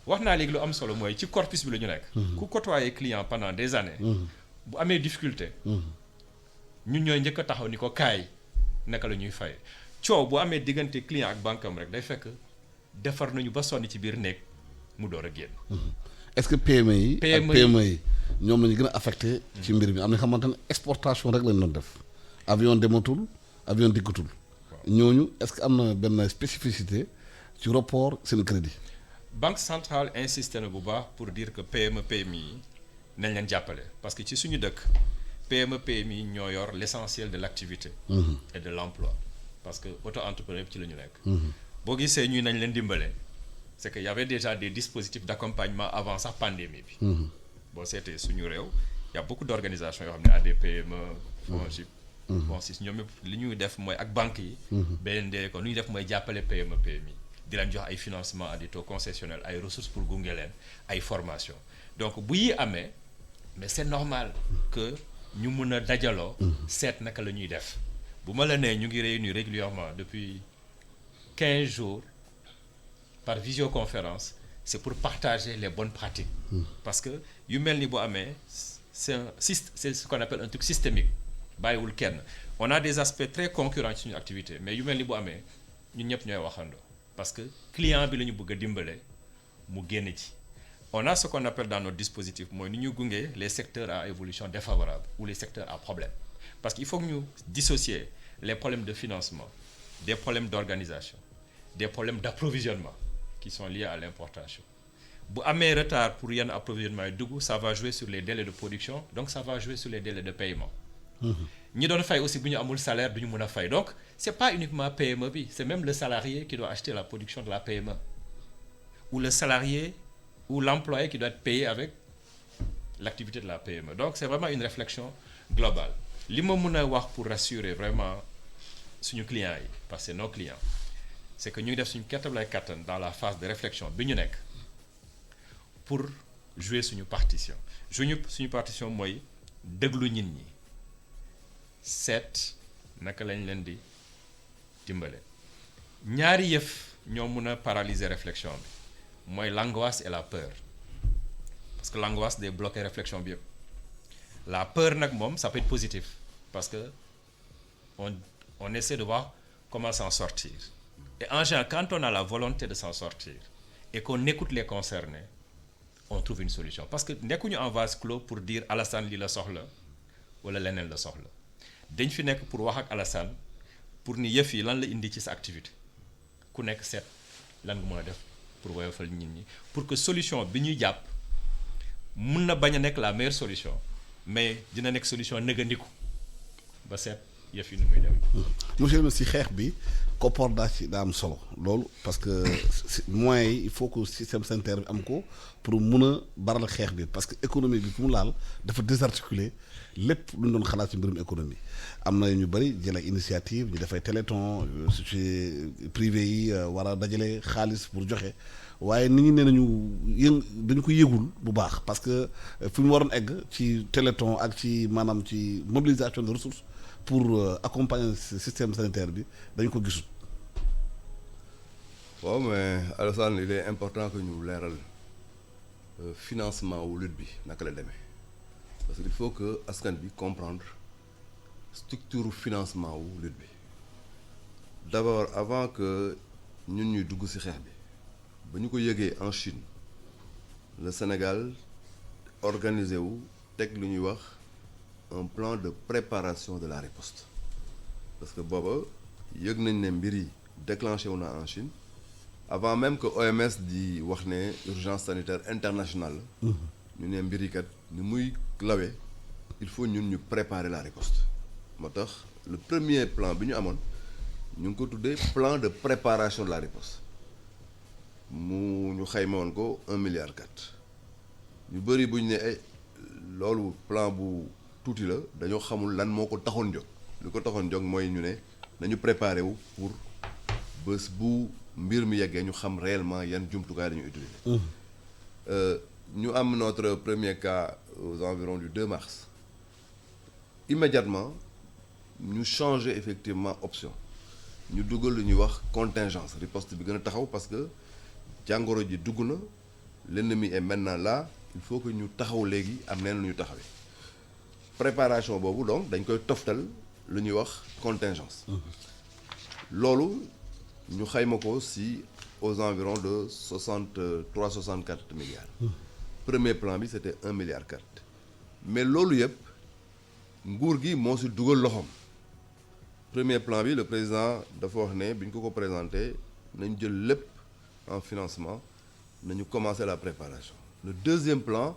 wax naa léegi lu am solo mooy ci corpus bi la ñu nekk. ku côtoyer client pendant des années. bu amee difficulté. ñun ñooy njëkk a taxaw ni ko kaay naka la ñuy fay coow bu amee diggante client ak banque am rek day fekk defar nañu ba sonn ci biir néeg mu door a génn. est-ce que PME yi. ak PME yi ñoom la ñu gën a affecté. ci mbir mi am na xamante ne exportation rek lañ doon def avion dematul avion dikkatul. ñooñu est-ce que am na benn spécificité ci report seen crédit. banque centrale insisté na bu baax pour dire que PME PMI yi nañ leen jàppale parce que ci suñu dëkk. PME PMI ñoo yor l'essentiel de l'activité et de l'emploi parce que auto-entrepreneur ci la ñu nekk boo gisee ñuy nañ leen dimbale c'est que y avait déjà des dispositifs d'accompagnement avant sax pandémie bi boo seetee suñu réew y a beaucoup d'organisations yoo xam ne ADPME FONGIP bon si ñoom yëpp li ñuy def mooy ak banques yi BND ko lu ñuy def mooy jàppale PME PMI di leen jox ay financement à des taux concessionnels ay ressources pour gunge leen ay formation donc bu yi amee mais c'est normal que ñu mën a dajaloo seet naka la ñuy def bu ma la nee ñu ngi réunir régulièrement depuis 15 jours par visioconférence c'est pour partager les bonnes pratiques parce que yu mel ni bu amee c'est ce qu'on appelle un truc systémique bàyyiwul kenn on a des aspects très concurrents ci suñu activité mais yu mel ni bu amee ñun ñëpp ñooy waxandoo parce que client bi la ñu bëgg a dimbale mu génn ci on a ce qu'on appelle dans notre dispositif mooy ni ñu gunge les secteurs à évolution défavorable ou les secteurs à problème parce qu'il faut que ñu dissocier les problèmes de financement des problèmes d'organisation des problèmes d'approvisionnement qui sont liés à l'importation bu amee retard pour yenn approvisionnement yi dugg ça va jouer sur les délais de production donc ça va jouer sur les délais de paiement ñi doon fay aussi bu ñu amul salaire du ñu mën a fay donc c'est pas uniquement PME bi c'est même le salarié qui doit acheter la production de la PME ou le salarié ou l'employé qui doit être payé avec l'activité de la PME donc c'est vraiment une réflexion globale li ma mën a wax pour rassurer vraiment suñu clients yi parce que nos clients c'est que ñu ngi def suñu kettalay kattan dans la phase de réflexion bi ñu nekk pour jouer suñu partition suñu partition mooy déglu nit ñi seet naka lañ leen di dimbale ñaari yëf ñoo mën a paralyser réflexion bi mooy l'angoisse et la peur parce que l'angoisse day bloquer réflexion bi yëpp la peur nag moom ça peut être positif parce que on essaie de voir comment s'en sortir et en général quand on a la volonté de s'en sortir et qu'on écoute les concernés on trouve une solution parce que nekkuñu en vase clos pour dire Alassane lii la soxla wala leneen la soxla dañ fi nekk pour wax ak Alassane pour ni yëf yi lan la indi ci sa activité ku nekk seet lan nga mën a def pour woyofal nit ñi pour que solution bi ñuy jàpp mun na bañ a nekk la meilleure solution mais dina nekk solution nëgandiku ba seet yëf yi nu muy dem. monsieur le si xeex bi koppar daa am solo loolu parce que moyens yi il faut que système sanitaire bi am ko pour mun a baral xeex bi parce que économie bi fu mu laal dafa désarticuler lépp lu ñu doon xalaat ci mbirum économie am na ñu bëri jël ay initiative ñu dafay téléthon ci privé yi war a dajale xaalis pour joxe waaye nit ñi nee nañu dañu ko yëgul bu baax parce que fi mu waroon egg ci téléthon ak ci maanaam ci mobilisation de ressources pour accompagner système sanitaire bi dañu ko gisul. waaw mais Alassane il est important que ñu leeral financement wu lutte bi naka la demee parce que il faut que askan bi comprendre structure financement wu lutte bi d'abord avant que ñun ñuy dugg ci xeex bi ba ñu ko yëgee en Chine le Sénégal organisé wu teg lu ñuy wax un plan de préparation de la riposte parce que booba yëg nañ ne mbir yi déclenché wu na en Chine avant même que OMS di wax ne urgence sanitaire internationale la ñu ne mbir yi kat ni muy lawee il faut ñun ñu préparer la riposte moo tax le premier plan bi ñu amoon ñu ngi ko tuddee plan de préparation de la riposte ñu xayma woon ko 1,4 milliard ñu bëri bu ñu ne loolu plan bu tuuti la dañoo xamul lan moo ko taxoon jóg li ko taxoon jóg mooy ñu ne nañu préparer wu pour bés bu mbir mi yeggee ñu xam réellement yan jumtukaay dañu utiliser. ñu am notre premier cas aux environs du 2 mars immédiatement ñu changer effectivement option ñu dugal lu ñuy wax contingence riposte bi gën a taxaw parce que jàngoro ji dugg na l'ennemi est maintenant là il faut que ñu taxaw léegi am neen lu ñu taxawee préparation boobu donc dañ koy toftal lu ñuy wax contingence loolu ñu xayma ko si aux environs de 64 milliards premier plan bi c'était 1,4 milliard mais loolu yëpp nguur gi moo si dugal loxoom premier plan bi le président dafa wax ne bi ñu ko présenté nañ jël lépp en financement nañu commencer la préparation le deuxième plan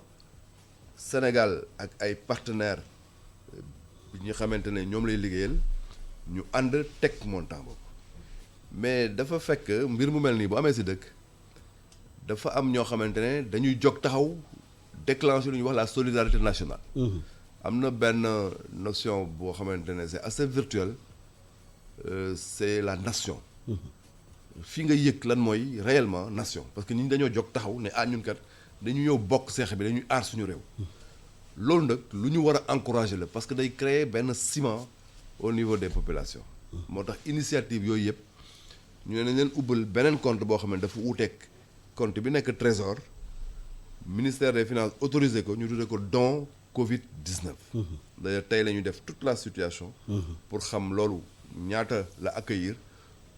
Sénégal ak ay partenaires bi ñu xamante ne ñoom lay liggéeyal ñu ànd teg montant boobu mais dafa fekk mbir mu mel nii bu amee si dëkk dafa am ñoo xamante ne dañuy jóg taxaw déclencher lu ñuy wax la solidarité nationale. am na benn notion boo xamante ne c'est assez virtuel c'est la nation. fi nga yëg lan mooy réellement nation parce que ñi dañoo jóg taxaw ne ñun kat dañu ñëw bokk seex bi dañuy aar suñu réew. loolu nag lu ñu war a encourager la parce que day créer benn ciment au niveau des populations. moo tax initiative yooyu yëpp ñu ne nañ leen ubbal beneen compte boo xam ne dafa wuuteeg compte bi nekk trésor ministère des finances autorisé ko ñu tuddee ko don Covid-19. d'ailleurs tey la ñuy def toute la situation. pour xam loolu ñaata la accueillir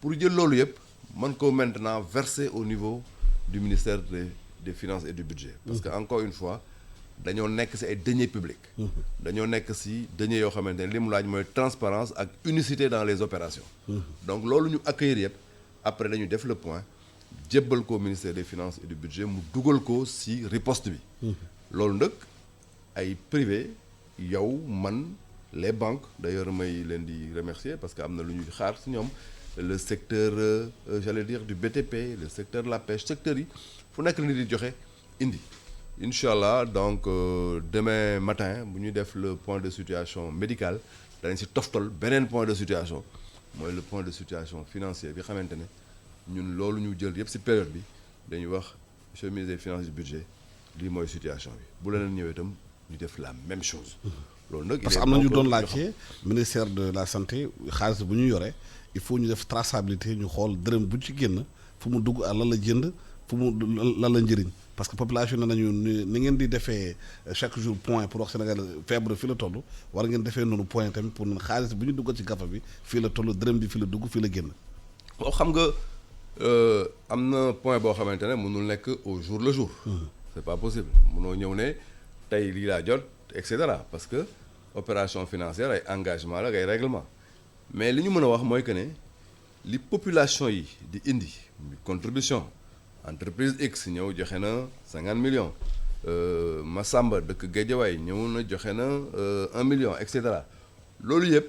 pour jël loolu yëpp mën ko maintenant verser au niveau du ministère des finances et du budget. Parce que encore une fois dañoo nekk ci ay deniers publics. dañoo nekk ci deniers yoo xamante ne li mu laaj mooy transparence ak unicité dans les opérations. donc loolu ñu accueillir yëpp après dañu def le point jébbal ko ministère des finances et du budget mu dugal ko ci riposte bi. loolu nag ay privé yow man les banques d'ailleurs may leen di remercier parce que am na lu ñuy xaar ci ñoom le secteur j'allais dire du BTP le secteur de la pêche secteur yi fu nekk la nit di joxe indi. Inch'Allah donc demain matin bu ñuy def le point de situation médical danañ ci toftal beneen point de situation mooy le point de situation financier bi xamante ne ñun loolu ñu jël yëpp ci période bi dañuy wax monsieur le ministre des finances du budget lii mooy situation bi bu leneen ñëwee itam ñu def la même chose. loolu nag parce que am na ñu doon laajte ministère de la santé xaalis bu ñu yore il faut ñu def traçabilité ñu xool dërëm bu ci génn fu mu dugg ak lan la jënd fu mu lan la njëriñ. parce que population ne nañu ni ngeen di defee chaque jour point pour wax Sénégal feebar fii la toll war ngeen defee noonu point tamit pour ne xaalis bu ñu duggal ci gafa bi fii la toll dërëm bi fii la dugg fii la génn. waaw xam nga am na point boo xamante ne mënul nekk au jour le jour. c'est pas possible mënoo ñëw ne tey lii laa jot et cetera parce que opération financière ay engagement la ay règlement mais li ñu mën a wax mooy que ne li population yi di indi contribution. entreprise X ñëw joxe na 50 millions Massamba dëkk Guédiawaye ñëw na joxe na 1 million et cetera loolu yëpp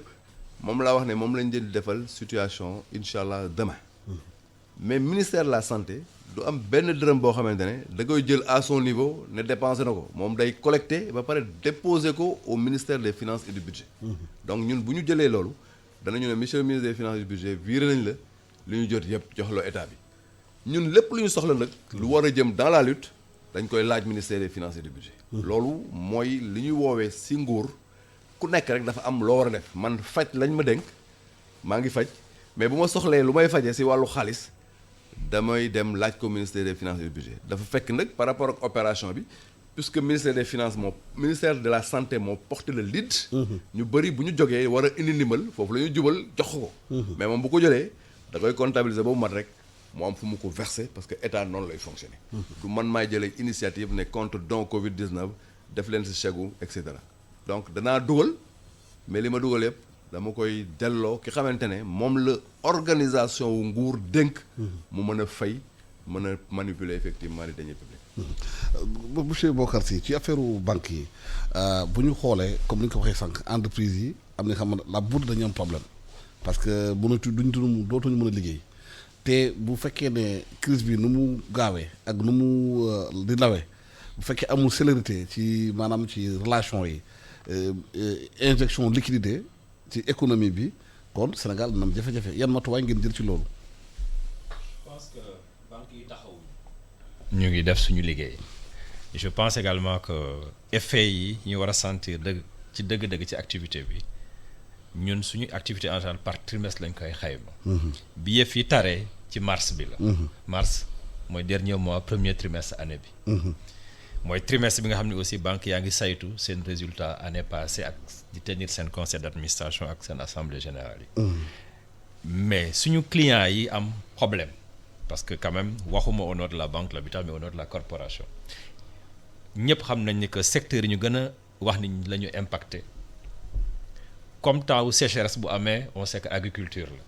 moom laa wax ne moom lañ jël defal situation incha allah demain mais ministère de la santé du am benn dërëm boo xamante ne da koy jël à son niveau ne dépensé na ko moom day collecté ba pare déposé ko au ministère des finances et du budget. donc ñun bu ñu jëlee loolu danañu ne monsieur le ministre des finances et du budget viré nañ la li ñu jot yëpp jox la état bi. ñun lépp lu ñu soxla nag lu war a jëm dans la lutte dañ koy laaj ministère des finances et du budget. loolu mooy li ñuy woowee ci nguur ku nekk rek dafa am loo war a def man faj lañ ma dénk maa ngi faj mais bu ma soxlee lu may fajee ci wàllu xaalis damay dem laaj ko ministère des finances et du budget dafa fekk nag par rapport ak opération bi puisque ministère des finances ministère de la santé moo porté le lead. ñu bëri bu ñu jógee war a indi ndimbal foofu la ñuy jubal jox ko. mais moom bu ko jëlee da koy comptabiliser ba mu mat rek. mu am fu mu ko versé parce que état noonu lay fonctionner. du man maay jëlee initiative ne contre don Covid 19 def leen ci chèque et cetera donc danaa dugal mais li ma dugal yëpp dama koy delloo ki xamante ne moom la organisation wu nguur dénk. mu mën a fay mën a manipuler effectivement les deniers publics. monsieur Bocar Sy ci affaire banque yi bu ñu xoolee comme ni nga ko waxee sànq entreprise yi am na xam ne la bourde dañu am problème parce que dootuñu mën a liggéey. te bu fekkee ne crise bi nu mu gaawee ak nu mu di lawee bu fekkee amul célérité ci maanaam ci relation yi injection liquidité ci économie bi kon Sénégal dina am jafe-jafe yan matuwaay ngeen jël ci loolu. je pense que banques yi taxaw ñu ngi def suñu liggéey je pense également que effet yi ñu war a sentir dëgg-dëgg ci activité bi ñun suñu activité en général par trimestre lañ koy xayma. bi yëf yi taree ci mars bi la. mars mooy dernier mois premier trimestre année bi. mooy trimestre bi nga xam ne aussi banque yaa ngi saytu seen résultat année passée ak di tenir seen conseil d'administration ak seen assemblée générale yi. mais suñu clients yi am problème parce que quand même waxuma au nom de la banque l'habitat mais au nom de la corporation ñëpp xam nañ ni que secteur yi ñu gën a wax ni la ñu impacté. comme temps wu sécheresse bu amee on sait que agriculture la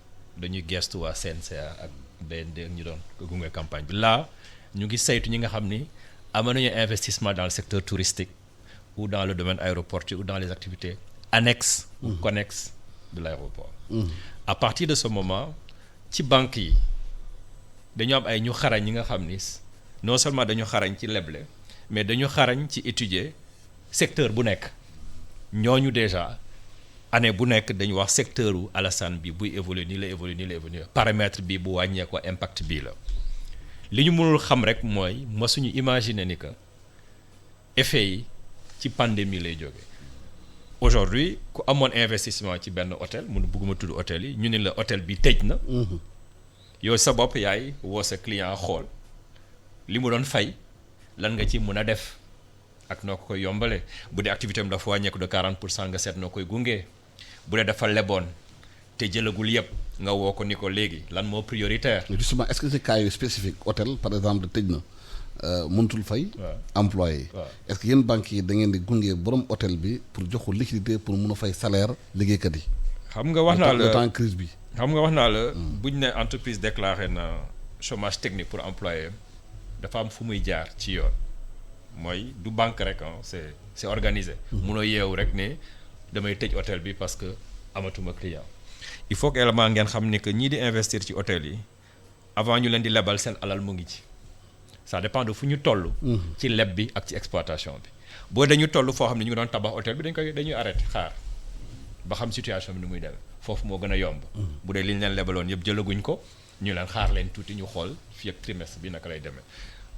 dañuy gestu waa CNCA ak BND ñu doon gunge campagne bi là ñu ngi saytu ñi nga xam ni am nañu investissement dans le secteur touristique ou dans le domaine aéroportuaire ou dans les activités annexes ou connexes de l'aéroport. À partir de ce moment ci banques yi dañu am ay ñu xarañ ñi nga xam ni non seulement dañu xarañ ci leble mais dañu xarañ ci étudier secteur bu nekk ñooñu déjà. année bu nekk dañu wax secteur u Alassane bi buy évoluer nii la évoluer nii la évoluer paramètre bi bu wàññeekoo impact bii la li ñu mënul xam rek mooy mosuñu imaginer ni que effet yi ci pandémie lay jóge aujourd'hui ku amoon investissement ci benn hôtel bëgguma tudd hôtel yi ñu ne la hôtel bi tëj na yow sa bopp yaay woo sa client xool li mu doon fay lan nga ci mën a def ak noo ko koy yombalee bu dee activité am dafa wàññeeku de 40% nga seet noo koy gungee bu dee dafa leboon te jëlagul yëpp nga woo ko ni ko léegi lan moo prioritaire. justement est-ce que c'est cas yu spécifique hôtel par exemple tëj na mënatul fay. employé yi. est-ce que yéen banques yi da ngeen di gunge borom hôtel bi pour jox ko liquidité pour mun a fay salaire liggéeykat yi. xam nga wax naa la le temps crise bi. xam nga wax naa la. buñ ne entreprise déclaré na chômage technique pour employé dafa am fu muy jaar ci yoon mooy du banque rek c'est organisé. munoo yeewu rek ne damay tëj hôtel bi parce que amatuma client. il faut que élément ngeen xam ni que ñii di investir ci hôtel yi avant ñu leen di lebal seen alal mu ngi ci. ça dépend de fu ñu toll. ci leb bi ak ci exploitation bi. boo dañu toll foo xam ne ñu ngi doon tabax hôtel bi dañuy arrêté xaar ba xam situation bi ni muy demee foofu moo gën a yomb. bu dee li ñu leen lebaloon yëpp jëlaguñ ko ñu leen xaar leen tuuti ñu xool fii ak trimestre bi naka lay demee.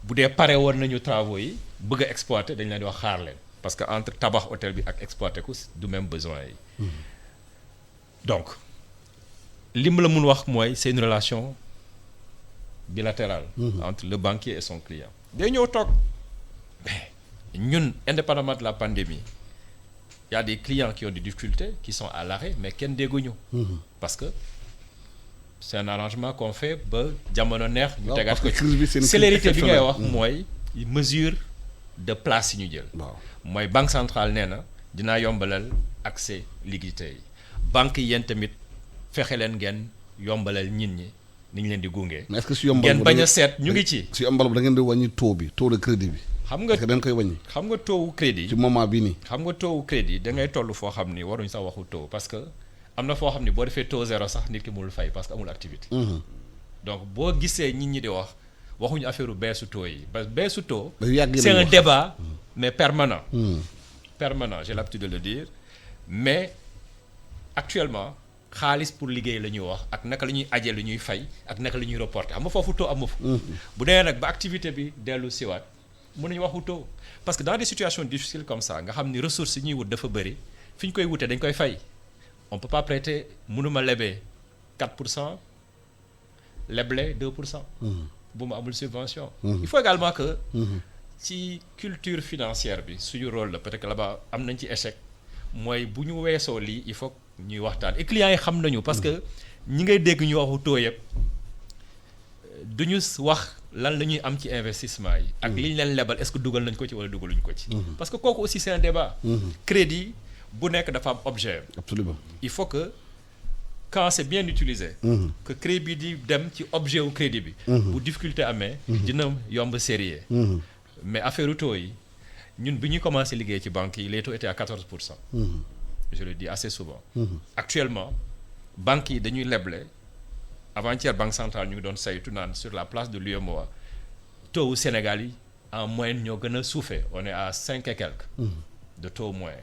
bu dee pare woon nañu travaux yi bëgg a exploiter dañ leen di wax xaar leen parce que entre tabax hôtel bi ak exploiter ko du même besoin yi. donc li mu la mun wax mooy c'est une relation bilatérale. entre le banquier et son client. day ñëw toog mais ñun indépendamment de la pandémie il y a des clients qui ont des difficultés qui sont à l'arrêt mais kenn dégguñu. parce que c'est un arrangement qu'on fait ba jamono neex. ñu tegaat ko ci célérité bi ngay wax mooy mesure de place yi ñu jël. mooy banque centrale nee na dinaa yombalal accès liquidité yi banque yi yéen tamit fexe leen ngeen yombalal nit ñi ni ñu leen di gunge. mais est-ce que si yombal ngeen bañ a seet ñu ngi ci. si yombal da ngeen di wàññi taux bi taux de crédit bi. xam nga da ngeen koy wàññi. xam nga taux crédit. ci moment bii nii. xam nga taux crédit da ngay toll foo xam ni waruñ sax waxu taux parce que am na foo xam ni boo defee taux zéro sax nit ki mënul fay parce que amul activité. donc boo gisee nit ñi di wax waxuñu affaire beesu taux yi parce que beesu taux. c'est un débat mais permanent. permanent j'ai l'habitude de le dire mais actuellement xaalis pour liggéey la ñuy wax ak naka la ñuy ajee lu ñuy fay ak naka la ñuy reporter xam nga foofu taux amu fa. bu dee nag ba activité bi dellu siwaat mën nañu waxu taux parce que dans des situations difficiles comme ça nga xam ni ressources yi ñuy wut dafa bëri fi ñu koy wutee dañ koy fay on peut pas prêter mënuma lebee 4% leble 2%. bu ma amul subvention. il faut également que. ci culture financière bi suñu rôle la peut-être que là-bas am nañ ci échec mooy bu ñu weesoo lii il faut ñuy waxtaan et clients yi xam nañu parce que ñi ngay dégg ñu waxu taux yëpp duñu wax lan la ñuy am ci investissement yi. ak li ñu leen lebal est-ce que dugal nañ ko ci wala dugaluñ ko ci. parce que kooku aussi c'est un débat. crédit bu nekk dafa am objet. absolument il faut que quand c'est bien utilisé. que crédit bi di dem ci objet wu crédit bi. bu difficulté amee. dina yomb sérieux. mais affaire taux yi ñun bi ñuy commencé liggéey ci banques yi les taux étaient à 14%. je le dis assez souvent. actuellement banques yi dañuy leble avant-hier banque centrale ñu ngi doon saytu naan sur la place de l'UEMOA taux wu Sénégal yi en moyenne ñoo gën a suufee on est à 5 et quelques. de taux moyen.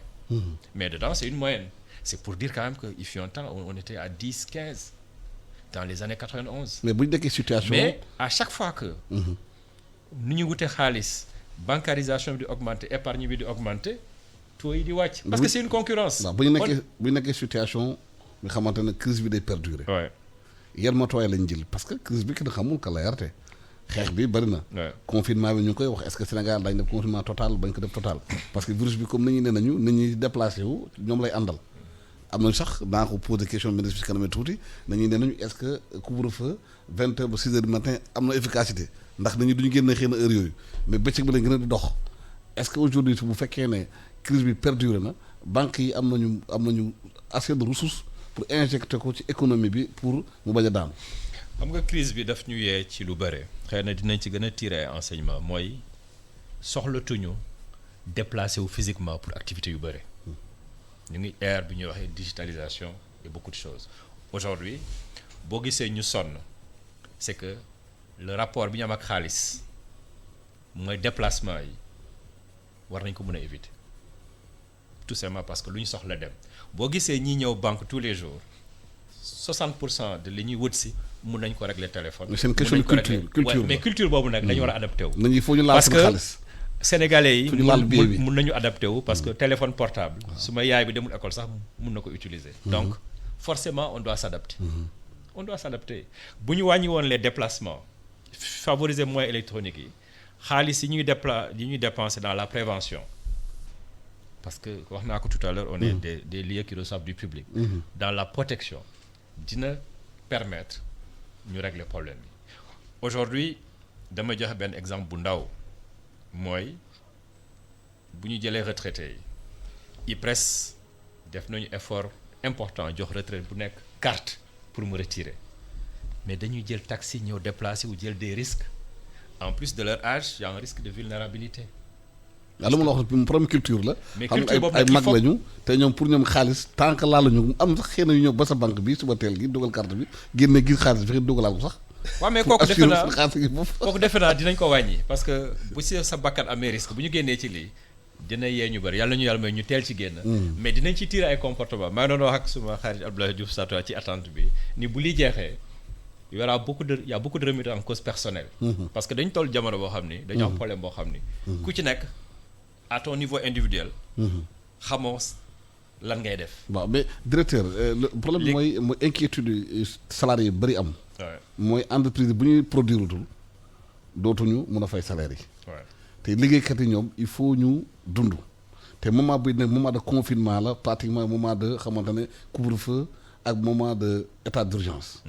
mais dedans c'est une moyenne c'est pour dire quand même que il fut un temps on était à 10 15 dans les années 91. mais bu ñu nekkee situation. mais à chaque fois que. nu ñu wute xaalis bancarisation bi di augmenter épargne bi di augmenter taux yi di wàcc. parce que c'est une concurrence. waaw bu ñu nekkee situation nga xamante ne crise bi day perdurer. waaw yan matuwaay lañ jël parce que crise bi kenn xamul ka la yarte xeex bi bari na. confinement bi ñu ngi koy wax est-ce que Sénégal dañ def confinement total bañ ko def total. parce que virus bi comme nit ñi ne nañu nit ñi déplacé wu ñoom lay àndal. am nañu sax daa ko poser question ministre bi kanamee tuuti nañuy ne nañu est-ce que couvre-feu 20 heures ba 6 heures du matin am na efficacité. ndax nit ñi duñu génn xëy na heure yooyu mais bëccëg bi lañ gën a di dox est-ce que aujourd'hui bu fekkee ne crise bi perduré na banques yi am nañu assez de ressources pour injecter ko ci économie bi pour mu bañ a daanu. xam nga crise bi daf ñu yee ci lu bëre xëy na dinañ ci gën a tirer enseignement mooy soxlatuñu déplacer wu physiquement pour activité yu bëre ñu ngi ère bi ñuy waxee digitalisation et beaucoup de choses aujourd'hui boo gisee ñu sonn c'est que le rapport bi ñu am ak xaalis mooy déplacement yi war nañ ko mën a éviter tout simplement parce que lu ñu soxla dem boo gisee ñi ñëw banque tous les jours 60% de li ñuy wut si mun nañ ko régler téléphone. mais c'est une question de culture mais culture boobu nag dañu war a adapté wu. nañu foo ñu laal seen xaalis parce que sénégalais yi. mun nañu adapté wu parce que téléphone portable. su ma yaay bi demul école sax mun na ko utiliser. donc forcément on doit s'adapter. on doit s'adapter bu ñu wàññi woon les déplacements. favoriser moyens électroniques yi xaalis yi ñuy dépenser dans la prévention parce que wax naa ko tout à l'heure on est des lieux qui reçoivent du public. dans la protection dina permettre ñu régler problème bi aujourd'hui dama joxe benn exemple bu ndaw mooy bu ñu jëlee retraités yi IPRES def nañu effort important jox retraite bu nekk carte pour mu retirer mais dañuy jël taxi ñëw déplacer wu jël des risques en plus de leur âge y a un risque de vulnérabilité. waaw lu ma la wax nag problème culture la. mais xam culture boobu ay nag mag lañu te ñoom pour ñoom xaalis tant que laaluñu am sax xëy na ñu ñëw ba sa banque bi suba teel gi dugal carte bi génne gis xaalis bi xëy na dugalaat ko sax. waaw mais kooku defe naa xaalis gi foofu. kooku defe naa dinañ ko wàññi parce que bu si sa bakkan amee risque bu ñu génnee ci lii dina yee ñu bëri yàlla ñu yàlla may ñu teel ci génn. mais dinañ ci tirer ay comportement maa ngi doon wax ak suma xarit Abdoulaye Diouf Sarr ci attente bi ni bu lii jeexee y aura beaucoup de remise en cause personnelle. parce que dañ toll jamono boo xam ni. dañu am problème boo xam ni. ku ci nekk à ton niveau individuel. xamoo lan ngay def. waaw mais directeur le problème mooy inquiétude salarié yi bëri am. mooy entreprise bu ñuy produire utul dootuñu mun a fay salaire yi. te liggéeykat yi ñoom il faut ñu dund. te moment bi nag moment de confinement la pratiquement moment de xamante ne couvre-feu ak moment de état d'urgence.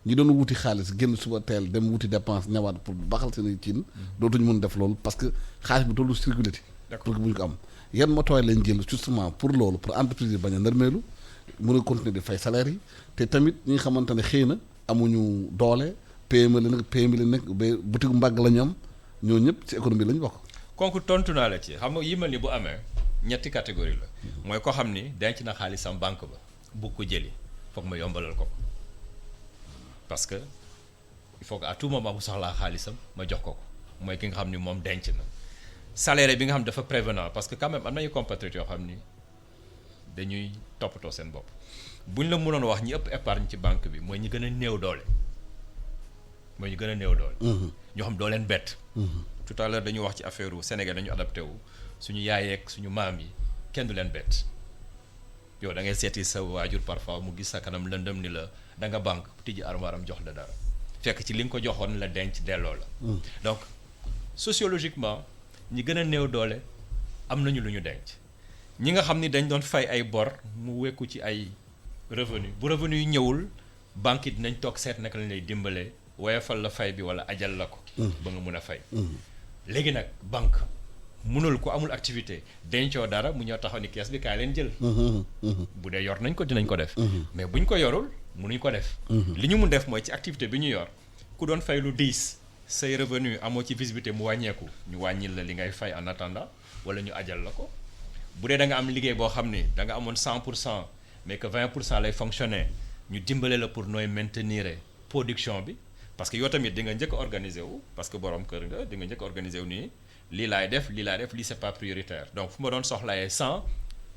ñi doon wuti xaalis génn suba teel dem wuti dépense ñëwaat pour baxal seen i ciin. dootuñu mun def loolu parce que xaalis bi tollu circulé. pour que bu ñu ko am yan motuwaay lañ jël justement pour loolu pour entreprise yi bañ a nërmeelu mën a continuer di fay salaire yi te tamit ñi nga xamante ne xëy na amuñu doole PME la nag PME la nag ba boutique mbagg la ñu am ñoo ñëpp ci économie la ñu bokk. kooku tontu naa la ci xam nga yi mel ni bu amee ñetti catégorie la mooy ko xam ni denc na xaalisam banque ba bu ko jëli foog ma yombalal ko parce que il faut que à tout moment bu soxlaa xaalisam ma jox ko mooy ki nga xam ni moom denc na salaire bi nga xam dafa prévenant parce que quand même am nañu compatriotes yoo xam ni dañuy toppatoo seen bopp buñ la mënoon wax ñi ëpp épargne ci banque bi mooy ñi gën a néew doole mooy ñi gën a néew doole. ñoo xam doo leen bett. tout à l'heure dañu wax ci affaire u Sénégal dañu adapté wu suñu yaayeeg suñu maam yi kenn du leen bett yow da ngay seeti sa waajur parfois mu gis sa kanam lëndëm ni la da nga banque tijji armoire am jox la dara fekk ci li nga ko joxoon la denc delloo la. donc sociologiquement ñi gën a néew doole am nañu lu ñu denc ñi nga xam ni dañ doon fay ay bor mu wekku ci ay revenu bu revenu yi ñëwul banque yi dinañ toog seet naka lañ lay dimbalee woyofal la fay bi wala ajal la ko. ba nga mun a fay. léegi nag banque munul ku amul activité dencoo dara mu ñëw taxaw ni kees bi kaay leen jël. bu dee yor nañ ko dinañ ko def. mais buñ ko yorul munuñ ko def. li ñu mun def mooy ci activité bi ñu yor ku doon fay lu 10 say revenu amoo ci visibilité mu wàññeeku ñu wàññil la li ngay fay en attendant wala ñu ajal la ko bu dee da nga am liggéey boo xam ni da nga amoon 100% mais que 20% lay fonctionner ñu dimbale la pour nooy maintenir production bi. parce que yow tamit di nga njëkk organiser wu parce que borom kër nga di nga njëkk organiser wu nii lii laay def lii c'est pas prioritaire donc fu ma doon soxlayee 100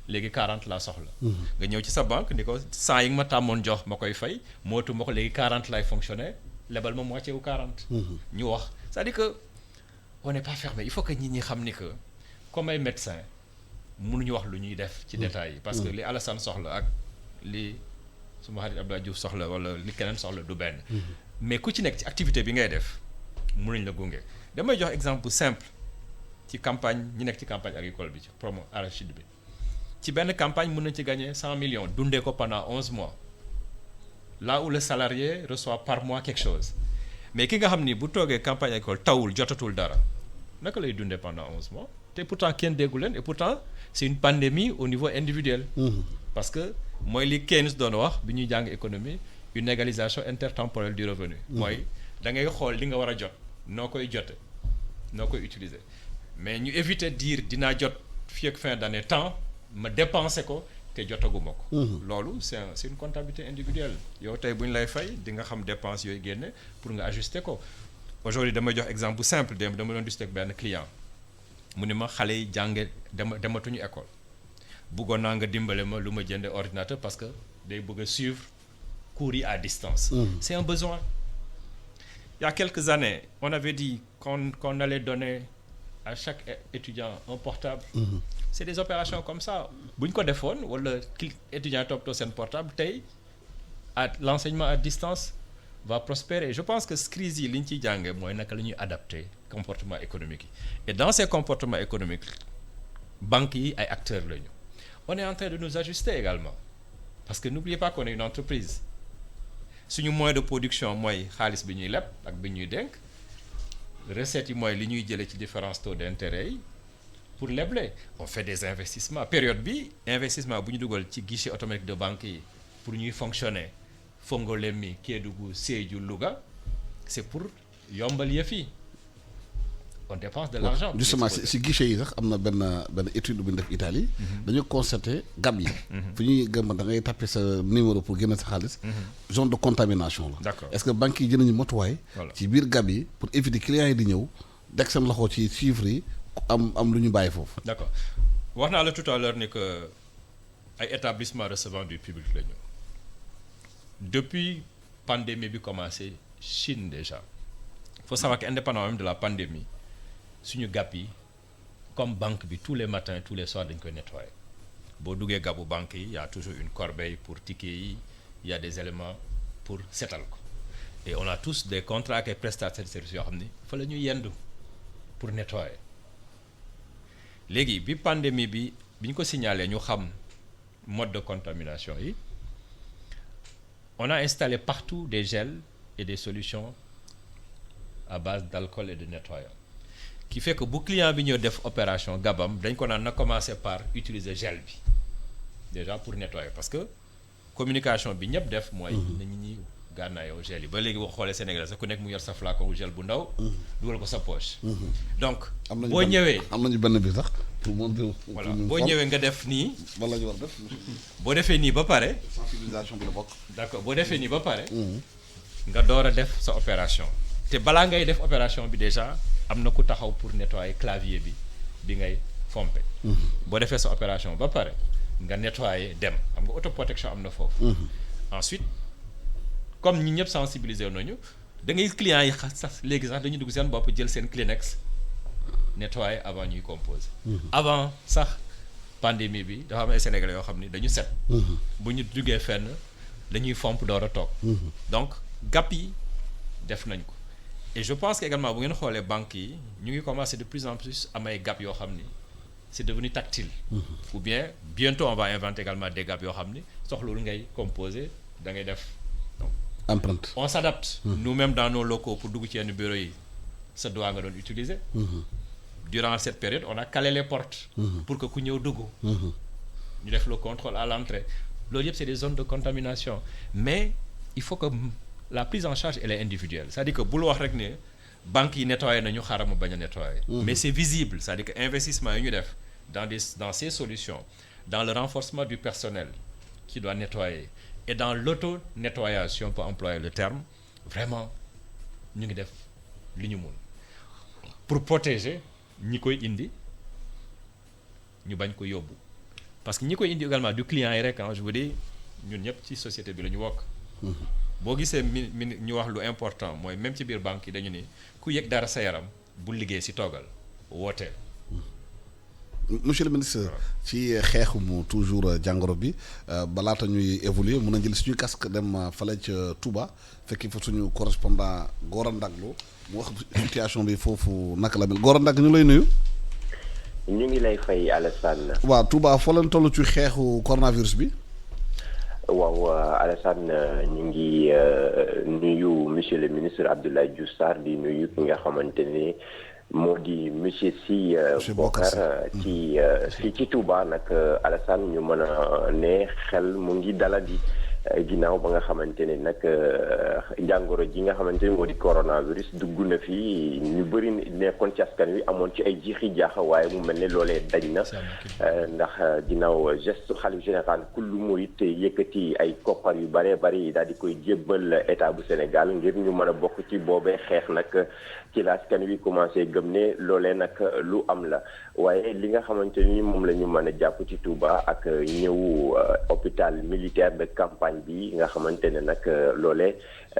léegi 40 laa soxla. nga ñëw ci sa banque ni ko 100 yi nga ma tàmmoon jox ma koy fay mootu ma ko léegi 40 lay fonctionner lebal ma moitié wu 40. ñu wax c'est-à-dire que on n'est pas fermé il faut que nit ñi xam ni que comme ay médecin mënuñu wax lu ñuy def. ci détails yi parce que li Alassane soxla ak li suma xarit Abdoulaye Diouf soxla wala li keneen soxla du benn. mais ku ci nekk ci activité bi ngay def mënuñ la gunge damay jox exemple bu simple ci campagne ñi nekk ci campagne agricole bi ci promo arachide bi ci benn campagne mën nañ ci gagner 100 millions dundee ko pendant 11 mois là où le salarié reçoit par mois quelque chose mais ki nga xam ni bu toogee campagne agricole tawul jotatul dara naka lay dundee pendant 11 mois te pourtant kenn déggu leen et pourtant c'est une pandémie au niveau individuel. parce que mooy li Keynes doon wax bi ñuy jàng économie. une égalisation intertemporelle du revenu. mooy da ngay xool li nga war a jot noo koy jote noo koy utiliser mais ñu éviter dire dinaa jot fii ak fin d'année temps ma dépenser ko te jotaguma ko. loolu c'est une comptabilité individuelle yow tey bu ñu lay fay di nga xam dépense yooyu génne pour nga ajuster ko. aujourd'hui damay jox exemple bu simple dama doon discuter ak benn client mu ni ma xale yi jànge dematuñu école bëggoon naa nga dimbale ma lu ma jënde ordinateur parce que day bëgg a suivre. cours à distance. C'est un besoin. Il y a quelques années, on avait dit qu'on allait donner à chaque étudiant un portable. C'est des opérations comme ça. Bu ñu ko defoon wala étudiant toppatoo seen portable tey l'enseignement à distance va prospérer. Je pense que crise yi li ñu ciy jànge mooy naka la ñuy adapter comportement économique yi et dans ces comportements économiques banques yi ay acteurs lañu. On est en train de nous ajuster également parce que n'oubliez pas qu'on est une entreprise. suñu moyen de production mooy xaalis bi ñuy leb ak bi ñuy dénk recettes yi mooy li ñuy jëlee ci différents taux d'intérêt yi pour leble on fait des investissements période bi investissement bu ñu dugal ci guichet automatique de banque yi pour ñuy fonctionner Fongolemi Kédougou Sédhiou Louga c'est pour yombal yëf yi on dépense de l'argent. Justement si guichet yi sax am na benn étude bu ñu def Italie. dañu constaté gab yi. fu ñuy gëm da ngay tapé sa numéro pour génne sa xaalis. zone de contamination la. D'accord. Est-ce que banques yi jël nañu motuwaay. ci biir gab yi pour éviter clients yi di ñëw deg seen loxo ci chiffres yi am lu ñu bàyyi foofu. D'accord wax naa la tout à l'heure ni que ay établissements recevant du public la ñu depuis pandémie bi commencé Chine déjà il faut savoir que indépendamment même de la pandémie suñu gàpp yi comme banque bi tous les matins tous les soirs dañ koy nettoyer boo duggee gàppu banque yi y a toujours une corbeille pour ticket yi y a des éléments pour setal ko et on a tous des contrats ak ay prestataires de services yoo xam ni fa la ñuy yendu pour nettoyer léegi bi pandémie bi ñu ko signalé ñu xam mode de contamination yi on a installé partout des gels et des solutions à base d'alcool et de nettoyant qui fait que bu client bi ñëw def opération gabam dañ ko naan na commencer par utiliser gel bi déjà pour nettoyer parce que communication bi ñëpp def mooy nañu ñuy gànnaayoo gel yi ba léegi boo xoolee Sénégal sax ku nekk mu yor sa flacon gel bu ndaw dugal ko sa poche donc boo ñëwee am nañu benn bi sax pour montrer voilà boo ñëwee nga def nii wala ñu war def boo defee nii ba pare sensibilisation bi la bokk. d'accord boo defee nii ba pare nga door a def sa opération te balaa ngay def opération bi déjà am na ku taxaw pour nettoyer clavier bi ngay fompe boo defee sa opération ba pare nga nettoyer dem xam nga autoprotection am na foofu ensuite comme ñi ñëpp sensibiliser nañu da ngay clients yi sax léegi sax dañuy dugg seen bopp jël seen Kleenex nettoyer avant ñuy composer avant sax pandémie bi dafa am ay Sénégalais yoo xam ni dañu set bu ñu duggee fenn dañuy fomp door a toog donc gàpp yi def nañ ko et je pense que également bu ngeen xoolee banques yi ñu ngi commencer de plus en plus am ay gàpp yoo xam ni c'est devenu tactile ou bien bientôt on va inventer également des gàpp yoo xam ni soxlul ngay composer da ngay def empreinte. On s'adapte nous-mêmes dans nos locaux pour dugg ci yenn bureau yi sa doigt nga doon utiliser durant cette période on a calé les portes pour que ku ñëw dugg ñu def le contrôle à l'entrée loolu yëpp c'est des zones de contamination mais il faut que la prise en charge elle est individuelle c'est-à-dire que bul wax rek ne banques yi nettoyer nañu xaaral ma bañ a nettoyer mais c'est visible c'est-à-dire que investissement yi ñu def dans ces solutions dans le renforcement du personnel qui doit nettoyer et dans l'auto-nettoyage si on peut employer le terme vraiment ñu ngi def li ñu mun pour protéger ñi koy indi ñu bañ ko yóbbu parce que ñi koy indi également du client yi rek je veux dire ñun ñëpp ci société bi la ñu bokk boo gisee ñu wax lu important mooy même ci biir banque yi dañu ni ku yëg dara sa yaram bu liggéey si toogal wooteel. Monsieur le ministre ci xeexumu toujours jàngoro bi balaata ñuy évoluer mun a jël suñu casque dem fale ca Touba fekki fa suñu correspondant Gora Ndaglo mu wax situation bi foofu naka la mel Gora Ndag ñu lay nuyu. ñu ngi lay fay Alassane. waaw Touba foo leen toll ci xeexu coronavirus bi. waaw Alassane ñu ngi nuyu monsieur le ministre Abdoulaye Diouf Sarr di nuyu ki nga xamante ni moo di monsieur Sy Bokar ci fii ci Touba nag Alassane ñu mën a ne xel mu ngi daladi ginnaaw ba nga xamante ne nag jàngoro ji nga xamante ni moo di coronavirus dugg na fi ñu bëri nekkoon ci askan wi amoon ci ay jiixi jaaxa waaye mu mel ne loolee dañ na ndax ginnaaw geste xalif général kullu murit yëkkati ay koppar yu bëree bëri daal di koy jébbal état bu Sénégal ngir ñu mën a bokk ci boobee xeex nag ci la askan wi commencé gëm ne loolee nag lu am la waaye li nga xamante ni moom la ñu mën a jàpp ci Touba ak ñëwu hôpital militaire de campagne bi nga xamante ne nag loolee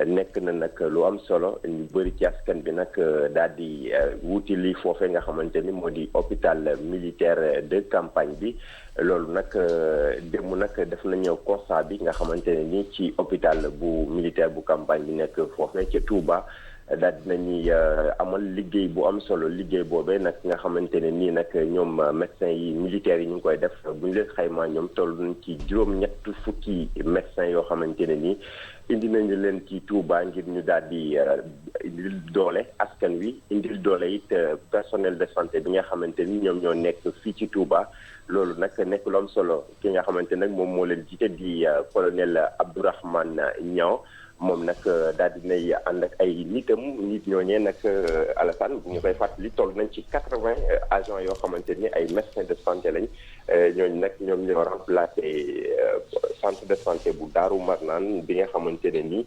nekk na nag lu am solo ñu bëri ci askan bi nag daal di wuti li foofee nga xamante ni moo di hôpital militaire de campagne bi loolu nag démb nag def nañu constat bi nga xamante ne ni ci hôpital bu militaire bu campagne bi nekk foofee ca Touba daal dinañuy amal liggéey bu am solo liggéey boobee nag nga xamante ne nii nag ñoom médecins yi militaires yi ñu ngi koy def bu ñu leen xaymaa ñoom toll nañ ci juróom-ñett fukki médecins yoo xamante ne nii indi nañu leen ci Touba ngir ñu daal di indil doole askan wi indil doole it personnel de santé bi nga xamante ni ñoom ñoo nekk fii ci Touba. loolu nag nekk lu am solo ki nga xamante nag moom moo leen jiite di colonel Abdourahmane Niang moom nag daal dinay ànd ak ay nit ñooñee nag Alassane bu ñu koy fàttali toll nañ ci 80 agents yoo xamante ni ay médecins de santé lañ ñooñu nag ñoom ñoo remplacé centre de santé bu Daaru Marnaan bi nga xamante ne ni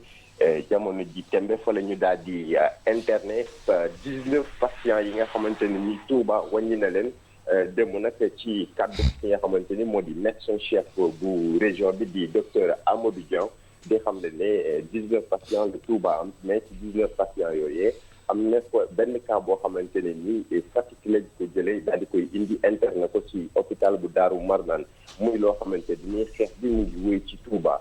jamono ji tembe fa la ñu daal di interné 19 patients yi nga xamante ne ni Touba wàññi na leen démb nag ci kàddu ki nga xamante ni moo di médecin chef bu région bi di docteur Amadou Dieng di xam ne 19 patients la Touba am mais ci 19 patients yooyee am na ko benn cas boo xamante ne nii Fatick lañ ko jëlee daal di koy indi interne ko ci hôpital bu Daaru Marnaan muy loo xamante ni xeex bi mu ngi wéy ci Touba.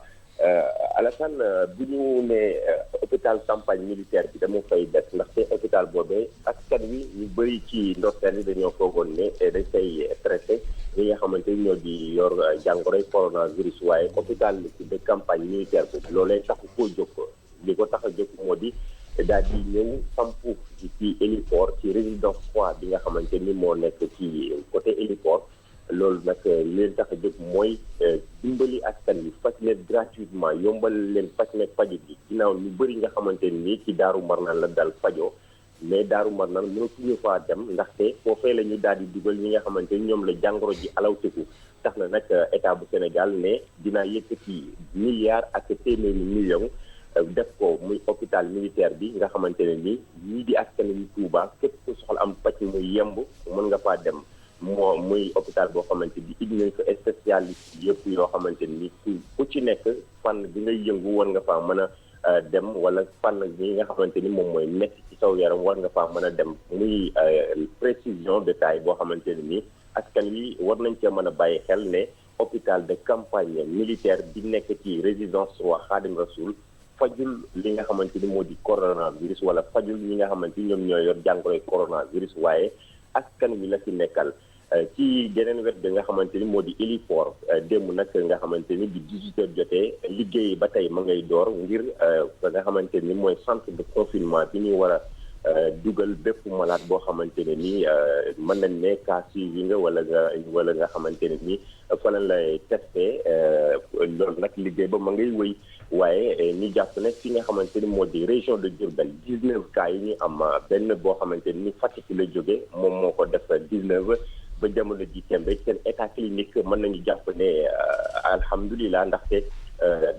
Alassane bu ñu nee hôpital campagne militaire bi dama fay des ndaxte hôpital boobee askan wi ñu bëri ci ndorteel yi dañoo foogoon ne dañ fay traité ñi nga xamante ni ñoo di yor jàngoroy coronavirus waaye hôpital de campagne militaire bi loolee taxu koo jóg li ko tax a jóg moo di daal di ñëw sampu ci héliport ci résidence 3 bi nga xamante ni moo nekk ci côté héliport. loolu nag leen tax a jóg mooy dimbali askan wi faj leen gratuitement yombal leen faj leen faju bi ginnaaw ñu bëri nga xamante ni ci Daaru Marnaan la dal fajoo mais Daaru Marnaan mënatuñu faa dem ndaxte foofee la ñu daal di dugal ñi nga xamante ni ñoom la jàngoro ji alawteku tax na nag état bu Sénégal ne dinaa yëkkati milliards ak téeméeri millions def ko muy hôpital militaire bi nga xamante ne ni ñii di askan wi Touba képp ku soxla am paj muy yemb mën nga faa dem. moo muy hôpital boo xamante ni indi nañ fa spécialiste yëpp yoo xamante ni ku ci nekk fànn bi ngay yëngu war nga faa mën a dem wala fànn bi nga xamante ni moom mooy nekk ci saw yaram war nga faa mën a dem muy précision de taille boo xamante ne ni askan wi war nañ cee mën a bàyyi xel ne hôpital de campagne militaire bi nekk ci résidence roi Khadim Rasoul fajul li nga xamante ni moo di coronavirus wala fajul ñi nga xamante ni ñoom ñoo yor jàngoroy coronavirus waaye askan wi la ci nekkal ci geneen wet bi nga xamante ni moo di héliport démb nag nga xamante ni bi 18h jotee liggéey ba tey ma ngay door ngir ba nga xamante ni mooy centre de confinement bi ñuy war a dugal bépp malade boo xamante ne ni mën nañ ne cas suivi nga wala nga xamante ne ni fa lañ lay testé loolu nag liggéey ba ma ngay wëy waaye ñu jàpp ne fi nga xamante ni moo di région de Diourbel 19 cas yi ñu am benn boo xamante ni Fatick la jóge moom moo ko def 19 ba jamono ji tembe seen état clinique mën nañu jàpp ne alhamdulilah ndaxte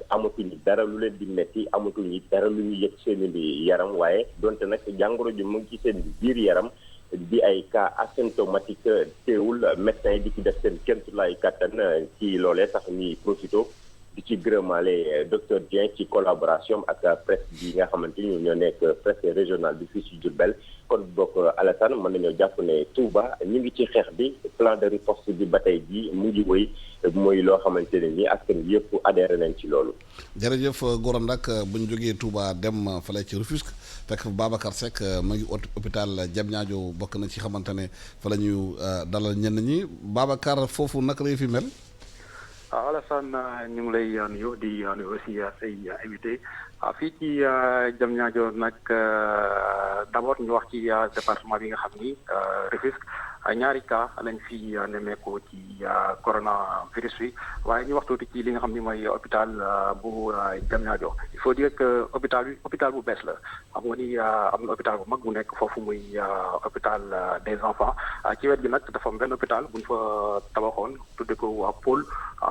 amatuñu dara lu leen di metti amatuñu dara lu ñu yëg seen yaram waaye donte nag jàngoro ji mu ngi ci seen biir yaram di ay cas asymptomatique teewul médecin yi di ci def seen kéemtulaay kàttan ci loolee sax ñuy profito di ci gërëmaale docteur Dieng ci collaboration ak presse bi nga xamante ni ñoo nekk presse régionale bi fii ci Diourbel kon bokk Alassane mën nañoo jàpp ne Touba ñu ngi ci xeex bi plan de riposte bi ba tey jii mu ngi wëy mooy loo xamante ne ni askan bi yëpp adhéré nañ ci loolu. jërëjëf Gora Ndak bu ñu jógee Touba dem fële ci Rufisque fekk Babacar Seck ma ngi hôpital Diamniadio bokk na ci xamante ne fa la ñu dalal ñenn ñi Babacar foofu naka lay fi mel. waaw Alassane ñu ngi lay nuyu di nuyu aussi say invité fii ci Diamniadio nag d'abord ñu wax ci département bi nga xam ni Rufisque ñaari cas lañ fi nemmeeku ci coronavirus bi waaye ñu wax tuuti ci li nga xam ni mooy hôpital bu Diamniadio il faut dire que hôpital bu bees la xam nga ni am na hôpital bu mag bu nekk foofu muy hôpital des enfants ci wet gi nag dafa am benn hôpital bu ñu fa tabaxoon tudde ko pôle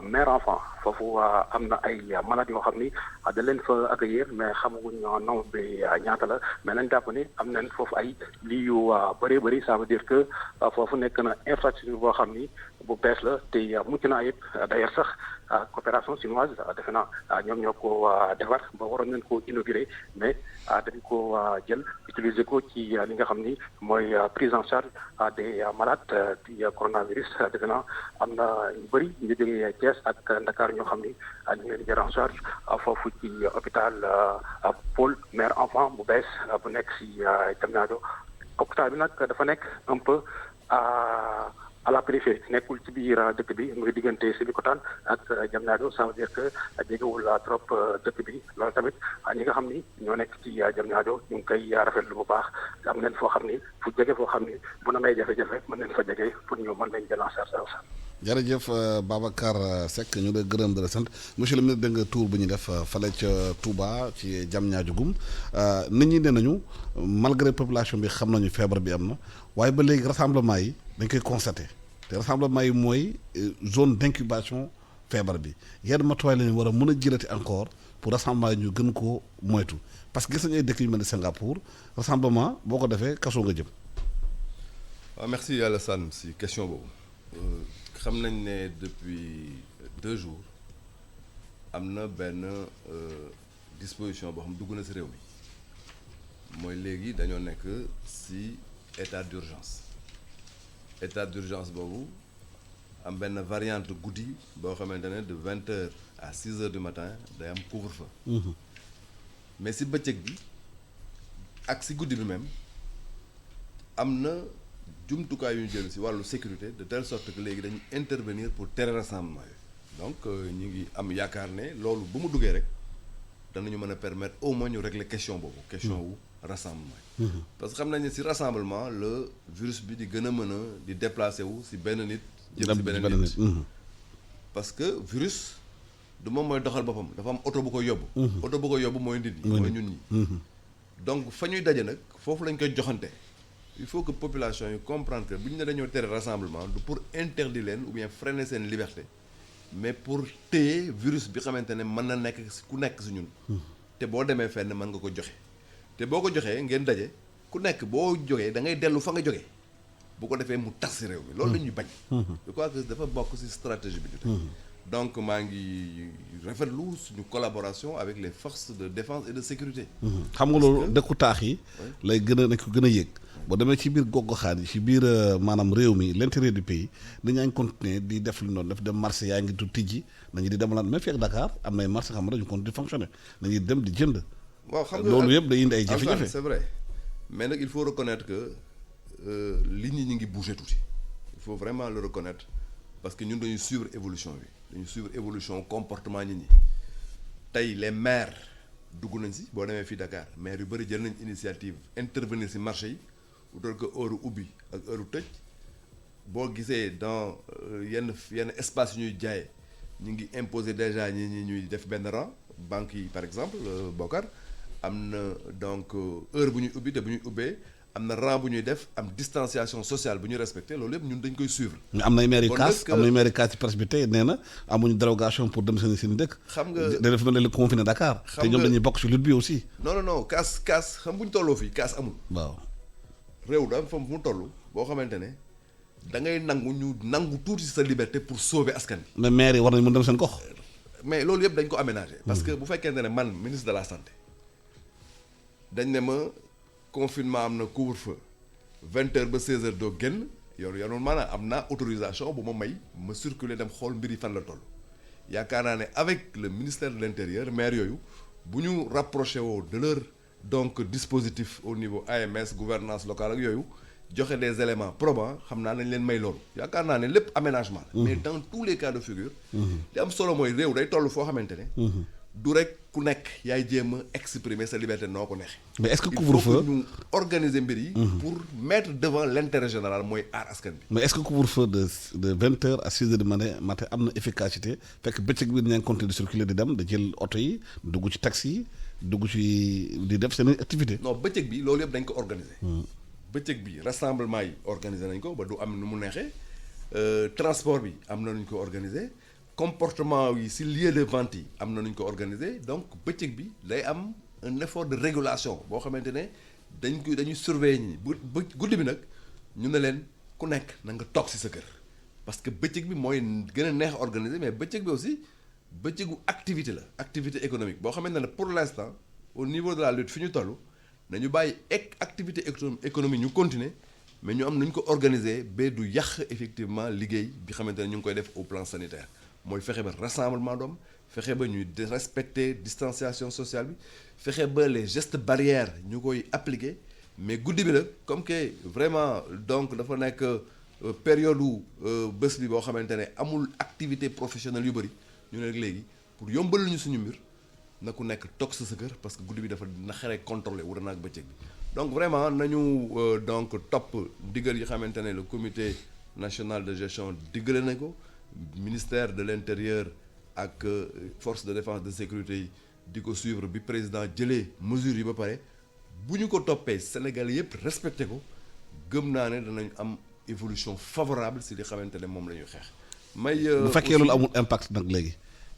mère enfant foofu am na ay malades yoo xam ni da leen fa accueillir mais xamaguñ nombre bi ñaata la mais nañ jàpp ni am nañ foofu ay lits yu bëree bëri ça veut dire que foofu foofu nekk na infrastructure boo xam ni bu bees la te mucc naa yëpp d'ailleurs sax coopération chinoise defe naa ñoom ñoo ko defar ba waroon nañ ko inauguré mais dañ ko jël utiliser ko ci li nga xam ni mooy prise en charge des malades du coronavirus defe naa am na ñu bëri ñu jógee Thiès ak Dakar ñoo xam ni ñu ngi leen di jël en charge foofu ci hôpital Paul mère enfant bu bees bu nekk si Diamniadio hôpital bi nag dafa nekk un peu à la périphérie nekkul ci biir dëkk bi mu ngi diggante Sébikotane ak Diamniadio ça veut dire que jegewul trop dëkk bi loolu tamit ñi nga xam ni ñoo nekk ci Diamniadio ñu ngi koy rafetlu bu baax am nañ foo xam ni fu jege foo xam ni bu na may jafe-jafe mën nañ fa jege pour ñu mën nañ jël en charge. jërëjëf Babacar Seck ñu lay gërëm di la sant monsieur le ministre dégg nga tour bu ñu def fale ca Touba ci Diamniadio gum nit ñi nee nañu malgré population bi xam nañu feebar bi am na waaye ba léegi rassemblement yi dañ koy constaté te rassemblement yi mooy zone d'incubation feebar bi yenn matuwaay la ñu war a mën a jëlati encore pour rassemblement yi ñu gën koo moytu parce que gis nañu ay dëkk yu mel ni Singapour rassemblement boo ko defee kaso nga jëm. waaw merci Alassane si question boobu. xam nañ ne depuis 2 jours am na benn disposition boo xam dugg na ci réew mi mooy léegi dañoo nekk ci état d'urgence boobu am benn variante guddi boo xamante ne de 20h à 6h du matin day am couvre-feu. mais ci bëccëg bi ak ci guddi bi même am na jumtukaay yu ñu jël ci wàllu sécurité de telle sorte que léegi dañuy intervenir pour tere rassemblement yi donc ñu ngi am yaakaar ne loolu bu mu duggee rek danañu mën a permettre au moins ñu régler question boobu question wu rassemblement yi parce que xam nañ ne ci rassemblement le virus bi di gën a mën a di déplacer wu ci benn nit jëm ci beneen nit parce que virus du moom mooy doxal boppam dafa am oto bu ko yóbbu oto bu ko yóbbu mooy nit ñi mooy ñun ñi donc fa ñuy daje nag foofu lañ koy joxante il faut que population yi comprendre que bu ñu ne dañoo tere rassemblement du pour interdire leen ou bien freiner seen liberté mais pour téye virus bi xamante ne mën na nekk ku nekk si ñun te boo demee fenn mën nga ko joxe te boo ko joxee ngeen daje ku nekk boo jógee da ngay dellu fa nga jógee bu ko defee mu tas si réew mi loolu la ñuy bañ je crois que dafa bokk si stratégie bi ñu tey donc maa ngi rafetlu suñu collaboration avec les forces de défense et de sécurité xam nga loolu dëkku taax yi lay gën a nañ ko gën a yëg boo demee ci biir gox-goxaan yi ci biir maanaam réew mi l'intérieur du pays dañaa ngi continuer di def lu noonu def dem marché yaa ngi du tijji nañu di demalaan même fii ak Dakar am nay marché xam ne dañu continuer di fonctionner nañuy dem di jënd waaw xam nga loolu yëpp day indi ay jafe-jafe c'est vrai mais nag il faut reconnaître que li ñu ngi bouger tuuti il faut vraiment le reconnaître parce que ñun dañuy suivre évolution bi dañuy suivre évolution comportement nit ñi tey les maires dugg nañ si boo demee fii Dakar maires yu bëri jël nañ initiative intervenir si marché yi utal ko heure ubbi ak heure tëj boo gisee dans yenn espace yu ñuy jaayee ñu ngi imposer déjà ñi ñuy def benn rang banques yi par exemple Bokar am na donc heure bu ñuy ubbi te bu ñuy ubbee am na rang bu ñuy def am distanciation sociale bu ñuy respecté loolu yëpp ñun dañ koy suivre. mais am nay maire yu kaas am nay maire yu kaas ci presse bi tey nee na amuñu dérogation pour dem seen dëkk. xam nga dafa mel ni confiné Dakar. te ñoom dañuy bokk ci lutte bi aussi. non kaas xam bu ñu tolloo fii kaas amul. waaw. réew daal fa mu toll boo xamante ne da ngay nangu tuuti sa liberté pour sauver askan bi. mais maire yi war nañ mën dem seen gox. mais loolu yëpp dañ ko aménager. parce que bu fekkente ne man ministre de la santé dañ ne ma confinement am na couvre-feu 20h ba 16h doo génn yow maanaam am naa autorisation bu ma may ma circuler dem xool mbir yi fan la toll. yaakaar naa ne avec le ministère de l'intérieur maire yooyu bu ñu rapproché woo de leur donc dispositif au niveau AMS gouvernance locale ak yooyu joxe des éléments probants xam naa nañ leen may loolu yaakaar naa ne lépp aménagement la. mais dans tous les cas de figure. li am solo mooy réew day toll foo xamante ne. du rek ku nekk yaay jéem a exprimer sa liberté noo ko neexee. mais est-ce que couvre-feu il faut que ñu organiser mbir yi. pour mettre devant l'intérêt général mooy aar askan bi. mais est-ce que couvre-feu de 20h à 6h du matin am na efficacité fekk bëccëg bi ñaa ngi continuer de circuler di dem da jël oto yi dugg ci taxi yi dugg ci di def seen activité. non bëccëg bi loolu yëpp dañ ko organiser. bëccëg bi rassemblement yi organiser nañ ko ba du am nu mu neexee transport bi am na nu ñu ko organiser. comportement yi ci lieu de vente yi am na nu ñu ko organiser donc bëccëg bi day am un effort de régulation boo xamante ne dañuy surveiller ñi bu guddi bi nag ñu ne leen ku nekk na nga toog si sa kër parce que bëccëg bi mooy gën a neex organiser mais bëccëg bi aussi bëccëgu activité la activité économique boo xamante ne pour l'instant au niveau de la lutte fi ñu toll nañu bàyyi activité économique ñu continuer mais ñu am nu ñu ko organiser ba du yàq effectivement liggéey bi xamante ne ñu ngi koy def au plan sanitaire mooy fexe ba rassemblement doom fexe ba ñuy respecter distanciation sociale bi fexe ba les gestes barrières ñu koy appliquer mais guddi bi la comme que vraiment donc dafa nekk période bés bi boo xamante ne amul activité professionnelle yu bëri ñu ne léegi pour yombal ñu suñu mbir na ku nekk toog sa kër parce que guddi bi dafa naxaree contrôlé wala naag bëccëg bi donc vraiment nañu donc topp digal yi xamante ne le comité national de gestion diggale na ko ministère de l'intérieur ak force de défense de sécurité yi di ko suivre bi président jëlee mesures yi ba pare bu ñu ko toppee Sénégal yëpp respecté ko gëm naa ne danañ am évolution favorable si li xamante ne moom la ñuy xeex. bu fekkee loolu amul impact nag léegi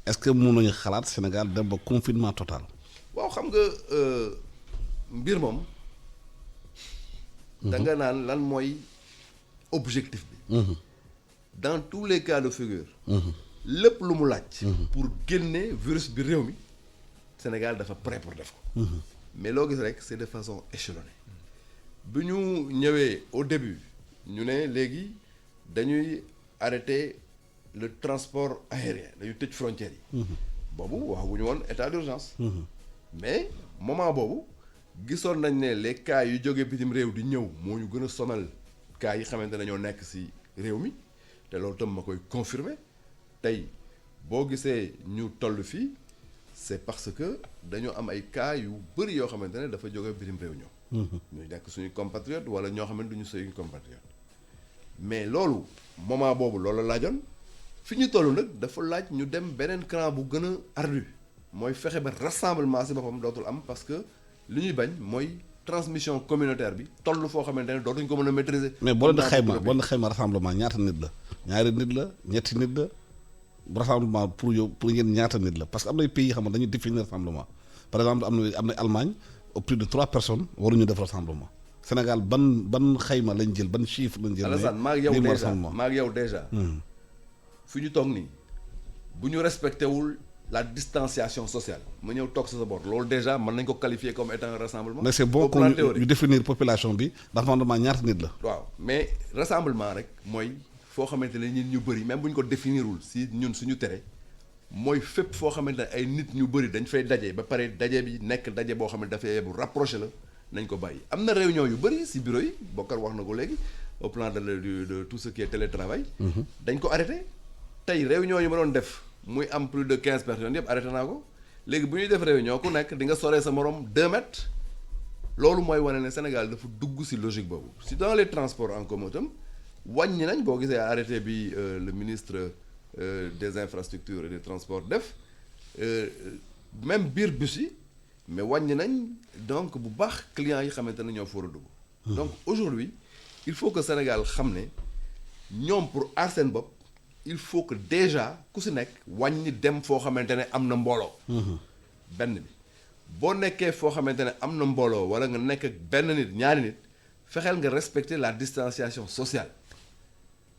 est-ce que mën nañu xalaat Sénégal dem ba confinement total. waaw xam nga mbir moom. da nga naan lan mooy objectif bi. dans tous les cas de figure. lépp lu mu laaj. pour génne virus bi réew mi Sénégal dafa prêt pour def ko. mais loo gis rek c'est de façon échelonnée. bi ñu ñëwee au début ñu ne léegi dañuy arrêter le transport aérien dañuy tëj frontières yi. boobu waxuñu woon état d'urgence. mais moment boobu gisoon nañ ne les cas yu jógee bitim réew di ñëw moo ñu gën a sonal cas yi xamante ne ñoo nekk ci réew mi te loolu tam ma koy confirmer tey boo gisee ñu toll fii c'est parce que dañoo am ay cas yu bëri yoo xamante ne dafa jógee bitim réew ñëw. ñu nekk suñu compatriote wala ñoo xamante duñu suñu compatriote mais loolu moment boobu loolu la laajoon fi ñu toll nag dafa laaj ñu dem beneen cran bu gën a ardu mooy fexe ba rassemblement ci boppam dootul am parce que li ñuy bañ mooy transmission communautaire bi toll foo xamante ne dootuñ ko mën a maîtriser. mais boo leen di xayma rassemblement ñaata nit la ñaari nit la ñetti nit la rassemblement pour yow pour ngeen ñaata nit la parce que am na ay pays yi xam ne dañuy définir rassemblement par exemple am na Allemagne au plus de 3 personnes waruñu def rassemblement Sénégal ban xayma lañ jël ban chiffre lañ jël. Alassane maa ak yow déjà fi ñu toog nii bu ñu respecté wul la distanciation sociale ma ñëw toog sa bord loolu déjà mën nañ ko qualifier comme étant un rassemblement. mais c'est bon que ñu définir population bi rassemblement ñaata nit la. waaw mais rassemblement rek mooy foo xamante ne nit ñu bëri même bu ñu ko définirul si ñun suñu tere mooy fépp foo xamante ne ay nit ñu bëri dañ fay daje ba pare daje bi nekk daje boo xam ne dafay bu rapproché la nañ ko bàyyi. am na réunion yu bëri si bureau yi Bokar wax na ko léegi au plan de tout ce qui est télétravail. dañ ko arrêté tey réunion yi ma doon def. muy am plus de 15 personnes yëpp arrêté naa ko léegi bu ñuy def réunion ku nekk di nga soree sa morom 2 mètres loolu mooy wane ne Sénégal dafa dugg ci logique boobu si dans les transports en commun tam wàññi nañ boo gisee arrêté bi le ministre des infrastructures et des transports def même biir bus yi mais wàññi nañ donc bu baax clients yi xamante ne ñoo fa war a dugg. donc aujourd'hui il faut que Sénégal xam ne ñoom pour aar seen bopp. il faut que déjà ku si nekk wàññi dem foo xamante ne am na mbooloo. benn bi boo nekkee foo xamante ne am na mbooloo wala nga nekk ak benn nit ñaari nit fexeel nga respecter la distanciation sociale.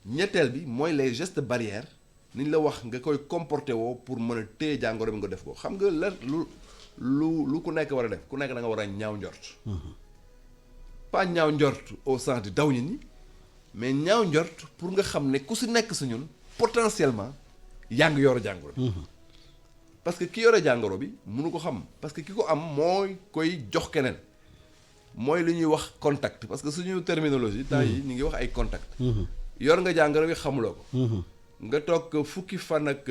ñetteel bi mooy les gestes barrières ni ñu la wax nga koy comporter woo pour mën a téye jàngoro bi nga def ko xam nga la lu ku nekk war a def ku nekk da nga war a ñaaw njort. pas ñaaw njort au sens di daw nit ñi mais ñaaw njort pour nga xam ne ku si nekk si ñun. potentiellement yaa ngi yore jàngoro bi parce que ki yore jàngoro bi mënu ko xam parce que ki ko am mooy koy jox keneen mooy li ñuy wax contact parce que suñu terminologie temps yi ñu ngi wax ay contact yor nga jàngoro bi xamuloo ko nga toog fukki fan ak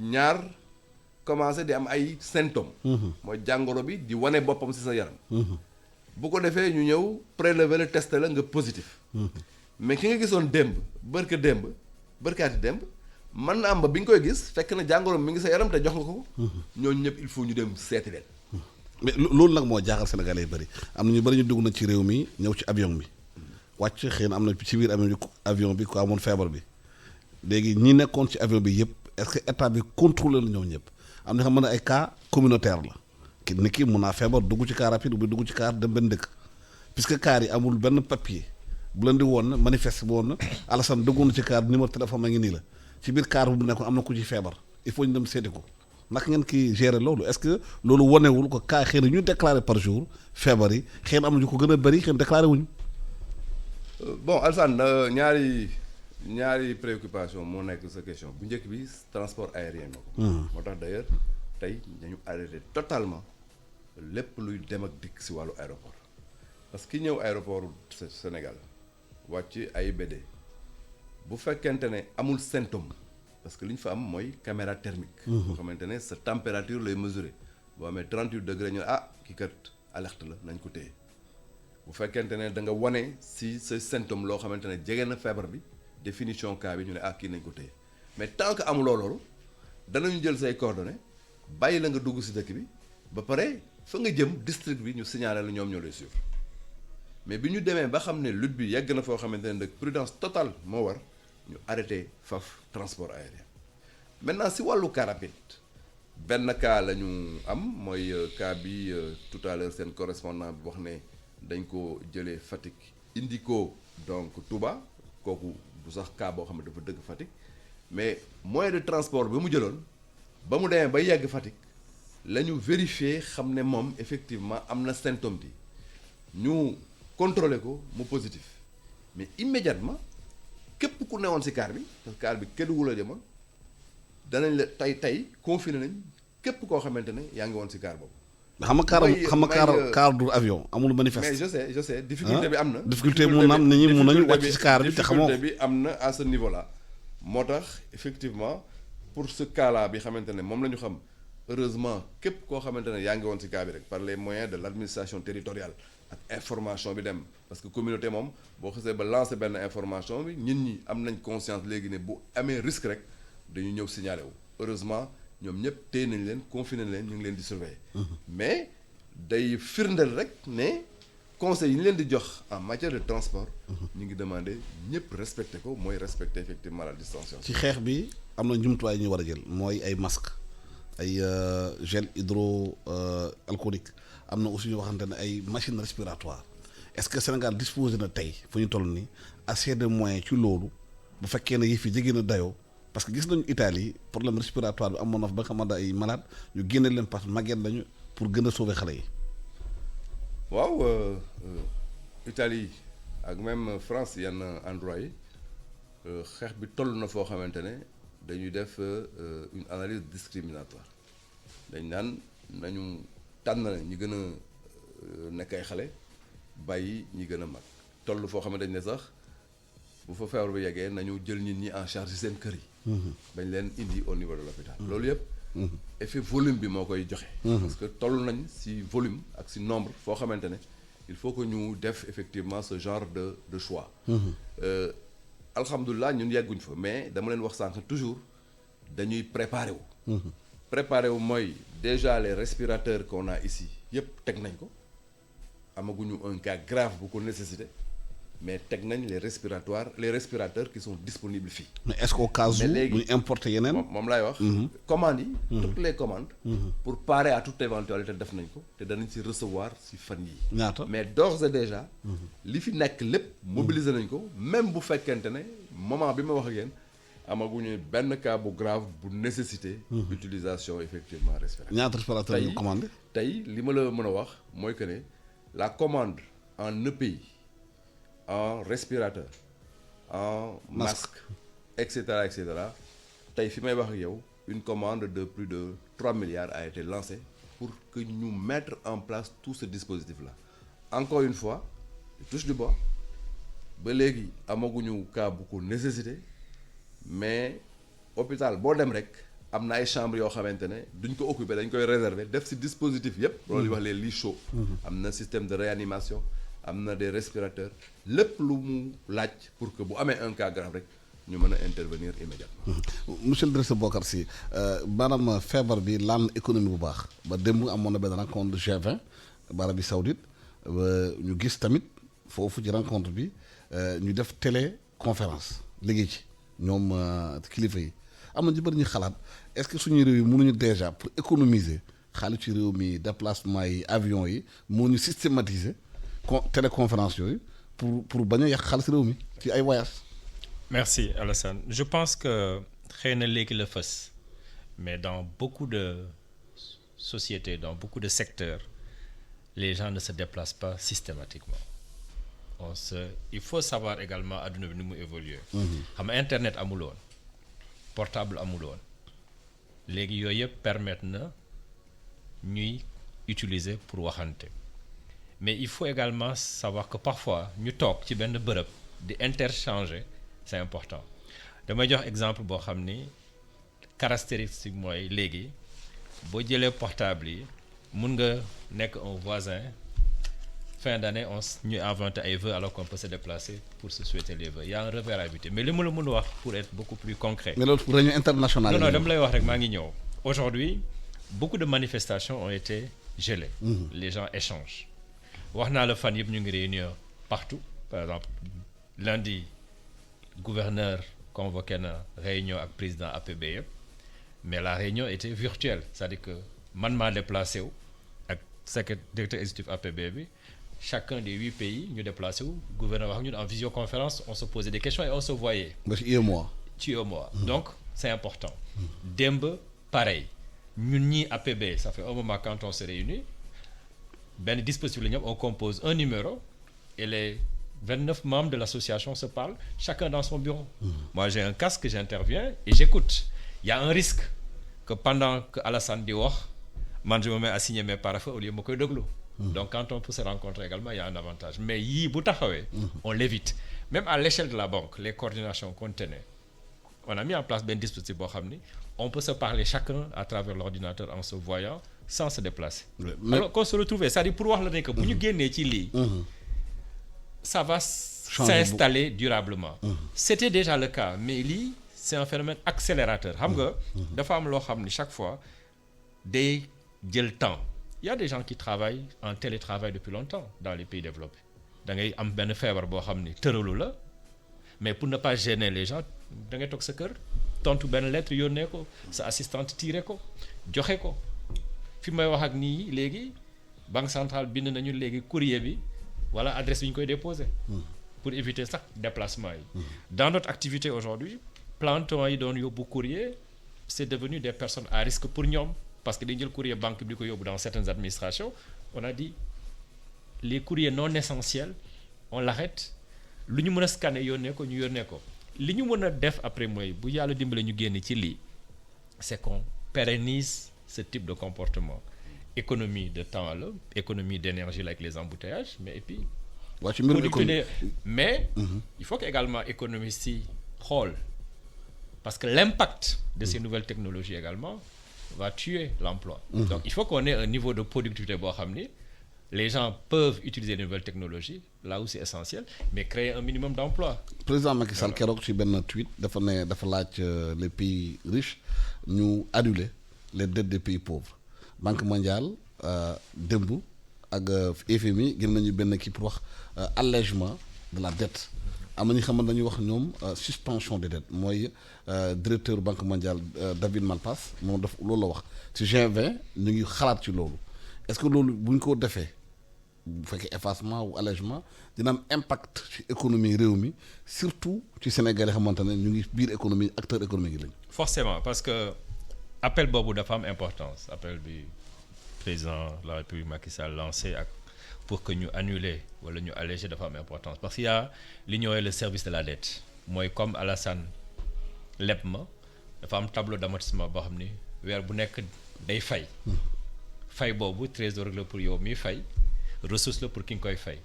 ñaar commencé di am ay symptômes mooy jàngoro bi di wane boppam ci sa yaram bu ko defee ñu ñëw prélever le test la nga positif mais ki nga gisoon bërkaati démb mën na am ba bi nga koy gis fekk na jàngoro mi ngi sa yaram te jox nga ko ñooñu ñëpp il faut ñu dem seeti leen. mais loolu nag moo jaaxal Sénégalais yi bëri am na ñu bëri ñu dugg na ci réew mi ñëw ci avion bi wàcc xëy na am na ci biir avion bi ko amoon feebar bi léegi ñi nekkoon ci avion bi yëpp est-ce que état bi contrôlé la ñoom ñëpp am na xam ne ay cas communautaire la nit ki mun naa feebar dugg ci car rapide bi dugg ci car dem benn dëkk puisque car yi amul benn papier bu leen di woon na manifeste bu woon na Alassane duggoon ci car numéro téléphone ma ngi nii la ci biir car bu nekkoon am na ku ci feebar il faut ñu dem seeti ko naka ngeen ki gérer loolu est-ce que loolu wonewul ko kaa xëy na ñu déclaré par jour feebar yi xëy na am ñu ko gën a bëri xëy na déclaré wuñu bon Alassane ñaari préoccupation moo nekk sa question bu njëkk bi transport aérien na ko moo tax d'ailleurs tey dañu arrêté totalement lépp luy dem ak dikk si wàllu aéroport parce que ki ñëw aéroport Sénégal wàcc AIBD bu fekkente ne amul symptôme parce que li ñu fa am mooy caméra thermique boo xamante ne sa température lay mesurer boo amee 38 degré ñu ne kii kat alerte la nañ ko téye bu fekkente ne da nga wane si sa symptôme loo xamante ne jege na feebar bi définition cas bi ñu ne kii nañ ko téye mais tant que amuloo loolu danañu jël say coordonnées bàyyi la nga dugg si dëkk bi ba pare fa nga jëm district bi ñu signalé la ñoom ñoo lay suivre mais bi ñu demee ba xam ne lutte bi yegg na foo xamante ne nag prudence totale moo war ñu arrêté faf transport aérien maintenant si wàllu car rapide benn cas la ñu am mooy cas bi tout à l'heure seen correspondant bi wax ne dañ ko jëlee Fatick indi ko donc Touba kooku du sax cas boo xam ne dafa dëgg Fatick mais moyen de transport bi mu jëloon ba mu demee ba yegg Fatick la ñu vérifier xam ne moom effectivement am na symptôme bi ñu contrôler ko mu positif mais immédiatement képp ku newoon ci car bi parce que car bi Kédougou la jëmoon danañ la tey confiné nañ képp koo xamante ne yaa ngi woon ci car boobu. xam nga car du avion amul manifeste. mais je sais difficulté bi am na. difficulté mun na am nit ñi mun nañu wàcc ci car bi te xamoo difficulté bi am na à ce niveau là moo tax effectivement pour ce cas là bi xamante ne moom la ñu xam heureusement képp koo xamante ne yaa ngi woon ci car bi rek par les moyens de l'administration territoriale ak information bi dem parce que communauté moom boo xasee ba lancer benn information bi nit ñi am nañ conscience léegi ne bu amee risque rek dañu ñëw signaler wu heureusement ñoom ñëpp téye nañ leen confiné leen ñu ngi leen di surveiller mais day firndeel rek ne conseils yi ñu leen di jox en matière de transport ñu ngi demander ñëpp respecter ko mooy respecter effectivement la distanciation. ci xeex bi am na njumtuwaay ñu war a jël mooy ay masque ay gel hydroalcoolique am na aussi ñu waxante ne ay machine respiratoire est-ce que Sénégal disposé na tey fu ñu toll nii assez de moyens ci loolu bu fekkee ne yëf yi jege na dayoo parce que gis nañu Italie problème respiratoire bi amoon na fa ba nga xamante ay malade ñu génne leen parce que màgget lañu pour gën a sauver xale yi. waaw Italie ak même France yenn endroit yi xeex bi toll na foo xamante ne dañuy def une analyse discriminatoire dañ naan nañu tànn ñi gën a nekk ay xale bàyyi ñi gën a mag toll foo xamante ne sax bu fa feebar bi yeggee nañu jël nit ñi en charge seen kër yi. bañ leen indi au niveau de l'hôpital loolu yëpp effet volume bi moo koy joxe parce que toll nañ ci volume ak ci nombre foo xamante ne il faut que ñu def effectivement ce genre de choix alhamdulilah ñun yegguñ fa mais dama leen wax sànq toujours dañuy préparer wu préparer wu mooy déjà les respirateurs qu'on a ici yëpp teg nañ ko amaguñu un cas grave bu ko nécessité mais teg nañ les respirateurs qui sont disponibles fii. mais est-ce qu'au cas où bu ñu importer yeneen. moom laay wax. commandes yi. toutes les commandes. pour parer à toute éventualité def nañ ko te danañ ci recevoir ci fan yi ñaata mais d'ores et déjà. li fi nekk lépp mobiliser nañ ko même bu fekkente ne moment bi ma wax ak yéen amaguñu benn cas bu grave bu nécessité. utilisation effectivement respirateur. ñaata respirateur yu commandé. tey li ma la mën a wax mooy que ne la commande en EPI. en respirateur en masque et cetera tey fi may wax ak yow une commande de plus de 3 milliards a été lancée pour que ñu mettre en place tout ce dispositif là encore une fois je touche du bois ba léegi amaguñu cas bu ko nécessité mais hôpital boo dem rek am na ay chambres yoo xamante ne duñ ko occuper dañ koy réserver def ci dispositif yépp loolu wax les lits chauds am na système de réanimation am na des respirateurs lépp lu mu laaj pour que bu amee un cas grave rek ñu mën a intervenir immédiatement. monsieur le directeur Bocar Sy maanaam feebar bi laal na économie bu baax ba démb amoon na benn rencontre G20 Arabie Saoudite ñu gis tamit foofu ci rencontre bi ñu def téléconférence liggéey ci ñoom kilifa yi am na ñu bëri ñu xalaat est-ce que suñu réew yi mënuñu déjà pour économiser xaalis ci réew mi déplacement yi avion yi mënuñu systématiser téléconférence yooyu pour bañ a yàq xaalis réew mi ci ay voyage. Merci Alassane. Je pense que xëy na léegi la fës mais dans beaucoup de sociétés, dans beaucoup de secteurs, les gens ne se déplacent pas systématiquement. Il faut savoir également adduna bi ni mu évoluer. xam nga internet amul woon, portable amul woon, léegi yooyu yëpp permettre na ñuy utiliser pour waxante. Mais il faut également savoir que parfois ñu toog ci benn bërëb di interchanger, c'est important. damay jox exemple boo xam ni caractéristique mooy léegi boo jëlee portable yi mun nga nekk un voisin fin d'année ñu inventé ay vœux alors qu'on peut se déplacer pour se souhaiter les vœux. Il y a un revers à éviter mais li ma la mën a wax pour être beaucoup plus concret. mais loolu pour réunion internationale. non dama lay wax rek maa ngi ñëw. Aujourd'hui beaucoup de manifestations ont été gelées. Les gens échangent. wax naa la fan yëpp ñu ngi réunir partout par exemple lundi gouverneur convoqué na réunion ak président APB yëpp mais la réunion était virtuelle c'est-à-dire que man maa déplacé wu ak directeur exécutif APB bi chacun des 8 pays ñu déplacé wu gouverneur wax ñun en visioconférence on se posait des questions et on se voyait. ba ci UEMOA. ci UEMOA. Donc c'est important. Démb pareil ñun ñii APB ça fait un moment quand on se réunit benn dispositif la ñu am on compose un numéro et les 29 membres de l'association se parlent chacun dans son bureau. Moi j'ai un casque, j'interviens et j'écoute. Il y a un risque que pendant que Alassane di wax man je me mets à signer mes parapheurs au lieu ma koy déglu. Donc quand on peut se rencontrer également il y a un avantage mais yii bu taxawee on l'évite. Même à l'échelle de la banque les coordinations qu'on tenait on a mis en place benn dispositif boo xam ni on peut se parler chacun à travers l'ordinateur en se voyant sans se déplacer. Alors qu'on se retrouve c'est-à-dire pour wax la ne que bu ñu génnee ci lii ça va s'installer durablement. C'était déjà le cas mais lii c'est un phénomène accélérateur xam nga dafa am loo xam ni chaque fois day jël temps. Il y a des gens qui travaillent en télétravail depuis longtemps dans les pays développés da ngay am benn feebar boo xam ni tëralu la mais pour ne pas gêner les gens da ngay toog sa kër tontu benn lettre yónnee ko sa assistante tiré ko joxe ko fi may wax ak nii léegi banque centrale bind nañu léegi courrier bi wala adresse bi ñu koy déposer pour éviter sax déplacement yi. Dans notre activité aujourd'hui planton yi doon yóbbu courrier c'est devenu des personnes à risque pour ñoom parce que dañu jël courrier banque bi di ko yóbbu dans certaines administrations on a dit les courriers non essentiels on l'arrête lu ñu mën a scanner yónnee ko ñu yónnee ko li ñu mën a def après mooy bu yàlla dimbale ñu génn ci lii c'est qu'on pérennise ce type de comportement. Économie de temps là, économie d'énergie là avec les embouteillages mais et puis mais il faut qu'également économistes yi xool parce que l'impact de ces nouvelles technologies également va tuer l'emploi. Donc il faut qu'on ait un niveau de productivité boo xam ni les gens peuvent utiliser les nouvelles technologies là où c'est essentiel mais créer un minimum d'emploi. Président Macky Sall keroog ci benn tweet dafa ne dafa laaj les pays riches ñu annuler les dettes des pays pauvres. Banque mondiale démb ak FMI gën nañu benn kii pour wax allègement de la dette am na ñu xam ne dañuy wax ñoom suspension des dettes mooy directeur banque mondiale David Malpass moom daf loolu la wax ci G20 ñu ngi xalaat ci loolu est-ce que loolu bu ñu ko defee bu fekkee effacement ou allègement dina am impact ci économie réew mi surtout ci Sénégal yi xamante ne ñu ngi biir économie acteur économique yi lañu. Forcément parce que appel boobu dafa am importance appel bi président de la République Macky Sall lancé ak pour que ñu annuler wala ñu alléger dafa am importance parce qu'il y a li ñuy woowee le service de la dette mooy comme Alassane leb ma dafa am tableau d'amortissement boo xam ni weer bu nekk day fay boobu trésor la pour yow miy fay ressource la pour ki nga koy fay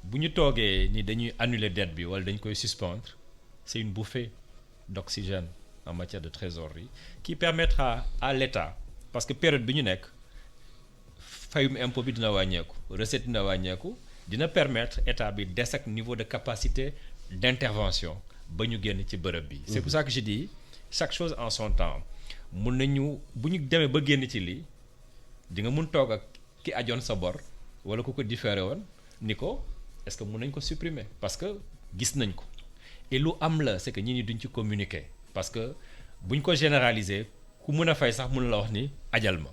bu ñu toogee ni dañuy annuler dette bi wala dañ koy suspendre c'est une bouffée d'oxygène en matière de trésorerie qui permettra à l'État parce que période bi ñu nekk fayum impôt bi dina wàññeeku recette dina wàññeeku dina permettre état bi des ak niveau de capacité d'intervention ba ñu génn ci bërëb bi. C'est pour ça que je dis chaque chose en son temps mun nañu bu ñu demee ba génn ci lii di nga mun toog ak ki ajoon sa bor wala ku ko différé woon ni ko est-ce que mun nañ ko supprimer parce que gis nañ ko et lu am la c'est que ñi duñ ci communiquer parce que buñ ko généraliser ku mun a fay sax mun la wax ni ajal ma.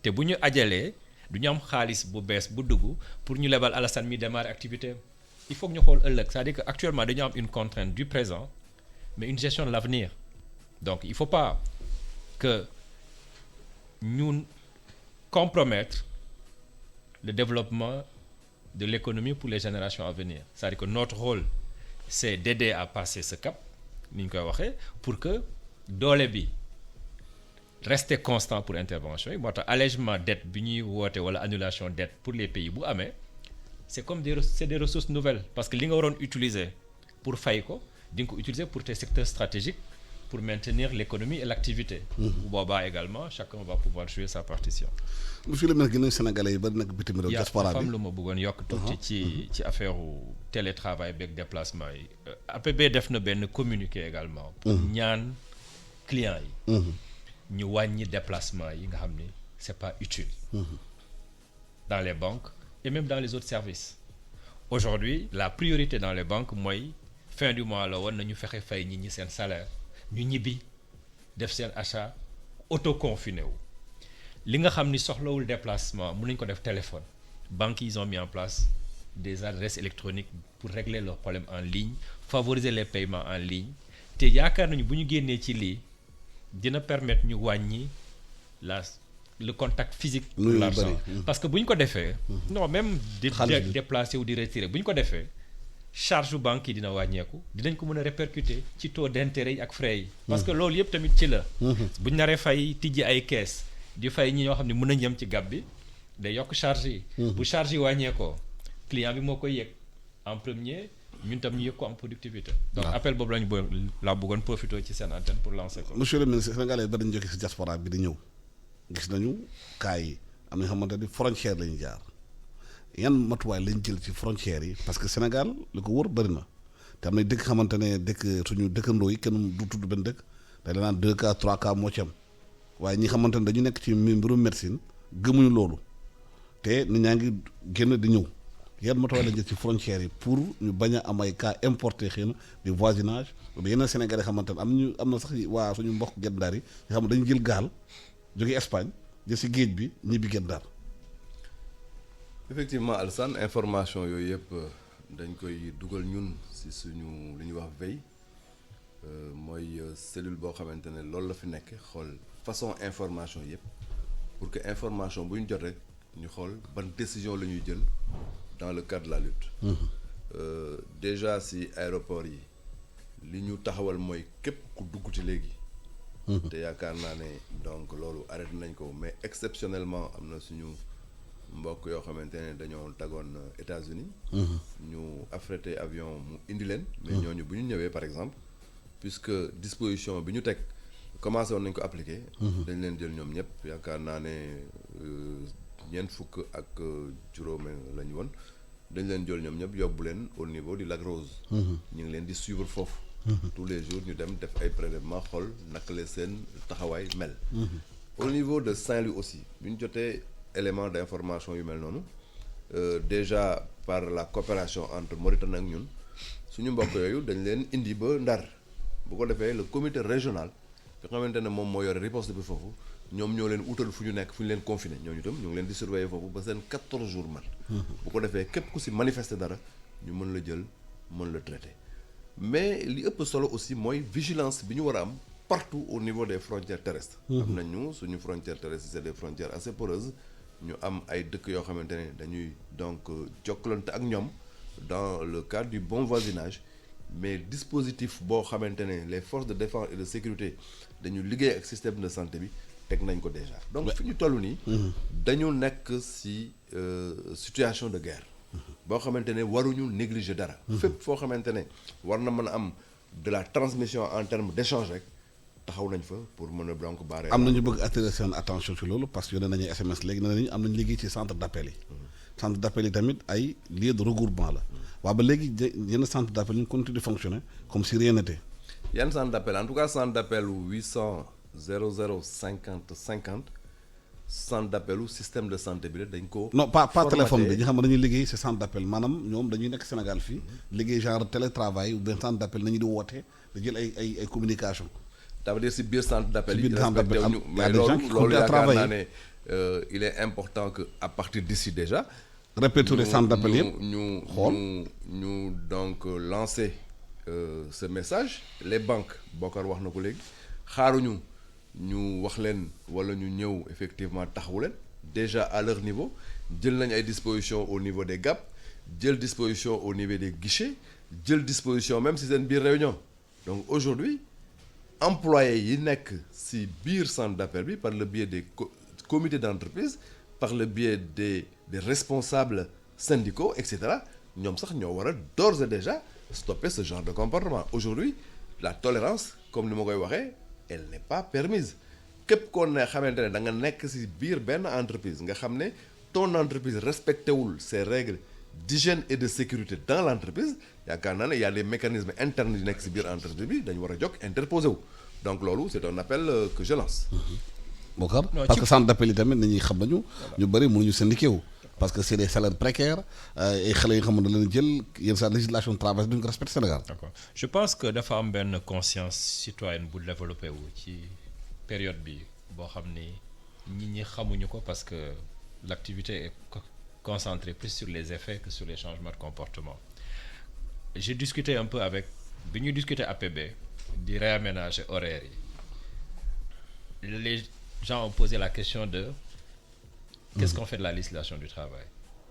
te bu ñu ajalee du ñu am xaalis bu bees bu dugg pour ñu lebal Alassane mi démarrer activité il faut que ñu xool ëllëg c'est-à-dire que actuellement dañu am une contrainte du présent mais une gestion de l'avenir donc il faut pas que ñu compromettre le développement de l'économie pour les générations à venir c'est-à-dire que notre rôle c'est d'aider à passer ce cap ni ñu koy waxee pour que doole bi rester constant pour intervention yi moo tax allègement dette bi ñuy woote wala annulation dette pour les pays bu amee c'est comme c'est des ressources nouvelles parce que li nga waroon utiliser pour fay ko di nga ko utiliser pour tes secteurs stratégiques pour maintenir l'économie et l'activité bu boobaa également chacun va pouvoir jouer sa partition. monsieur le maire gi nag sénégalais yi bari nag bitim réew diaspora bi am lu ma bëggoon yokk tuuti ci affaire télétravail beeg déplacement yi APB def na benn communiqué également pour ñaan clients yi ñu wàññi déplacement yi nga xam ni c'est pas utile dans les banques et même dans les autres services aujourd'hui la priorité dans les banques mooy fin du mois la woon nañu fexe fay ñi seen salaire ñu ñibbi def seen achat auto-confiné wu li nga xam ni soxlawul déplacement mën nañu ko def téléphone banques ils ont mis en place des adresses électroniques pour régler leurs problèmes en ligne favoriser les paiements en ligne te yaakaar nañu bu ñu génnee ci lii dina permettre ñu wàññi le contact physique pour l'argent parce que bu ñu ko defee non même di déplacer wu di retirer bu ñu ko defee charge banque yi dina wàññeeku dinañ ko mën a répercuter ci taux d'intérêt yi ak frais yi parce que loolu yëpp tamit ci la bu ñu naree fay tijji ay caisse di fay ñi ñoo xam ne mën nañ yem ci gab bi day yokk charge yi bu charge yi wàññeekoo client bi moo koy yëg en premier ñun tam ñu yëg ko en productivité donc appel boobu lañu laa bëggoon profiter ci seen antenne pour lancer ko monsieur le ministre sénégalais ba dañu jóge ci diaspora bi di ñëw gis nañu cas yi am na nga xamante ni frontière lañu jaar yan matuwaay lañ jël ci frontières yi parce que Sénégal li ko wër bëri na te am na dëkk xamante ne dëkk suñu dëkkandoo yi kenn du tudd benn dëkk day danaan 2 cas 3 cas moo ci am waaye ñi xamante ne dañu nekk ci mbirum médecine gëmuñu loolu te nit ñaa ngi génn di ñëw yan matuwaay lañ jël ci frontières yi pour ñu bañ a am ay cas importés xëy na du voisinage ba yeneen Sénégalais xamante ne am na sax waa suñu mbokk Guet Ndar yi nga xam ne dañu jël gaal jóge Espagne jël si géej bi ñibbi Guet Ndar. effectivement Alassane information yooyu yëpp dañ koy dugal ñun ci suñu lu ñuy wax veille mooy cellule boo xamante ne loolu la fi nekk xool façon information yëpp pour que information bu ñu jot rek ñu xool ban décision la ñuy jël dans le cadre de la lutte. Déjà ci aéroport yi li ñu taxawal mooy képp ku dugg ci léegi. te yaakaar naa ne donc loolu arrêté nañ ko mais exceptionnellement am na suñu mbokk yoo xamante ne dañoo tagoon États-Unis ñu affrété avion mu indi leen mais ñooñu bu ñu ñëwee par exemple puisque disposition bi ñu teg commencé woon nañ ko appliquer dañ leen jël ñoom ñëpp yaakaar naa ne ñeent fukk ak juróom lañu woon dañ leen jël ñoom ñëpp yóbbu leen au niveau du Lac Rose ñu ngi leen di suivre foofu tous les jours ñu dem def ay prélèvement xool naka la seen taxawaay mel au niveau de Saint-Louis aussi bu ñu jotee élément d'information yu mel noonu déjà par la coopération entre Mauritanie ak ñun suñu mbokk yooyu dañ leen indi ba Ndar bu ko defee le comité régional nga xamante ne moom moo yore riposte bi foofu ñoom ñoo leen utal fu ñu nekk fu ñu leen confiné ñooñu itam ñu ngi leen di surveiller foofu ba seen 14 jours mat bu ko defee képp ku si manifester dara ñu mën la jël mën la traiter mais li ëpp solo aussi mooy vigilance bi ñu war a am partout au niveau des frontières terrestres am nañu suñu frontières terrestres c'est des frontières assez poreuses ñu am ay dëkk yoo xamante ne dañuy donc jokkalante ak ñoom dans le cadre du bon voisinage mais dispositif boo xamante ne les forces de défense et de sécurité dañu liggéey ak système de santé bi teg nañ ko déjà donc fi ñu toll nii dañu nekk ci situation de guerre boo xamante ne waruñu négliger dara fépp foo xamante ne war na mën a am de la transmission en termes d'échange rek taxaw nañ fa pour mën a donc barrer am nañu bëgg attirer seen attention ci loolu parce que yónnee nañu SMS léegi nee nañu am nañu liggéey ci centre d'appel yi centre d'appel yi tamit ay lieu de regroupement la waaw ba léegi yenn centre d'appel ñu continue de fonctionner comme si rien n'était yenn centre d'appel en tout cas centre d'appel 800 00 50 50 centre d'appel u système de santé bi la dañ ko non pas téléphone bi ñi xam ne dañuy liggéey ci centre d'appel maanaam ñoom dañuy nekk Sénégal fii liggéey genre télétravail ou bien centre d'appel nañu di woote da jël ay communication ça veut dire si biir centre d'appel yi respecté wuñu mais loolu yaakaar naa ne il est important que à partir d'ici déjà répertorier centre d'appel yëpp ñu donc lancer ce message. Les banques Bokar wax na ko léegi xaaruñu ñu wax leen wala ñu ñëw effectivement taxawu leen déjà à leur niveau jël nañ ay dispositions au niveau des GAP jël disposition au niveau des guichets jël disposition même si seen biir réunion donc aujourd'hui employés yi nekk si biir centre d'appel bi par le biais des comités d'entreprise par le biais des responsables syndicaux et cetera ñoom sax ñoo war a d'ores et déjà stopper ce genre de comportement aujourd'hui la tolérance comme ni ma koy waxee elle n'est pas permise képp koo ne xamante ne da nga nekk ci biir benn entreprise nga xam ne ton entreprise respecté wul ces règles d'hygiène et de sécurité dans l'entreprise yaakaar naa ne y a des mécanismes internes yu nekk ci biir entreprise bi dañu war a jóg interposer wu donc loolu c'est un appel que je lance. Bokar parce que centre d'appel yi tamit nit ñi xam nañu ñu bëri mënuñu syndiqué wu parce que c'est des salaires précaires et xale yi nga xam ne leen jël yenn saa législation de travail duñ ko respecté Sénégal. D'accord je pense que dafa am benn conscience citoyenne bu développé wu ci période bi boo xam ni nit ñi xamuñu ko parce que l'activité est concentrée plus sur les effets que sur les changements de comportement. J'ai discuté un peu avec bi ñuy discuter APB di réaménager horaires yi les gens ont posé la question de qu'est-ce qu'on fait de la législation du travail.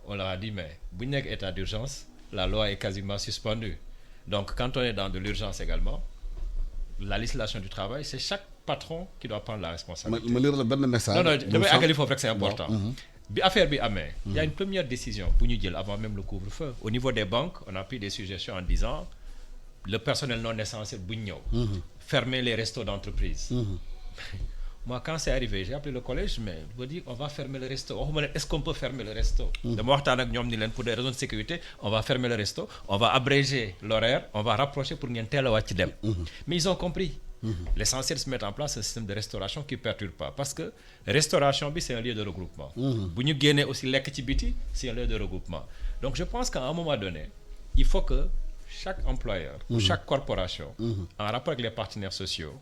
On leur a dit mais bu ñu nekk état d'urgence la loi est quasiment suspendue donc quand on est dans de l'urgence également la législation du travail c'est chaque patron qui doit prendre la responsabilité. ma lire la benn message. non damay àggali foofu rek c'est important. bi affaire bi amee. il y a une première décision bu ñu jël avant même le couvre-feu. Au niveau des banques on a pris des suggestions en disant le personnel non essentiel bu ñu ñëw. fermer les restos d'entreprise. Moi quand c'est arrivé j'ai appelé le collège mais je me dis on va fermer le resto waxuma leen est-ce qu'on peut fermer le resto. dama waxtaan ak ñoom ni leen pour des raisons de sécurité on va fermer le resto on va abréger l'horaire on va rapprocher pour ngeen teel a wàcc dem. mais ils ont compris. L'essentiel c'est de mettre en place un système de restauration qui perturbe pas parce que restauration bi c'est un lieu de regroupement. bu ñu génnee aussi lekk ci biti c'est un lieu de regroupement donc je pense qu'à un moment donné il faut que chaque employeur ou chaque corporation en rapport avec les partenaires sociaux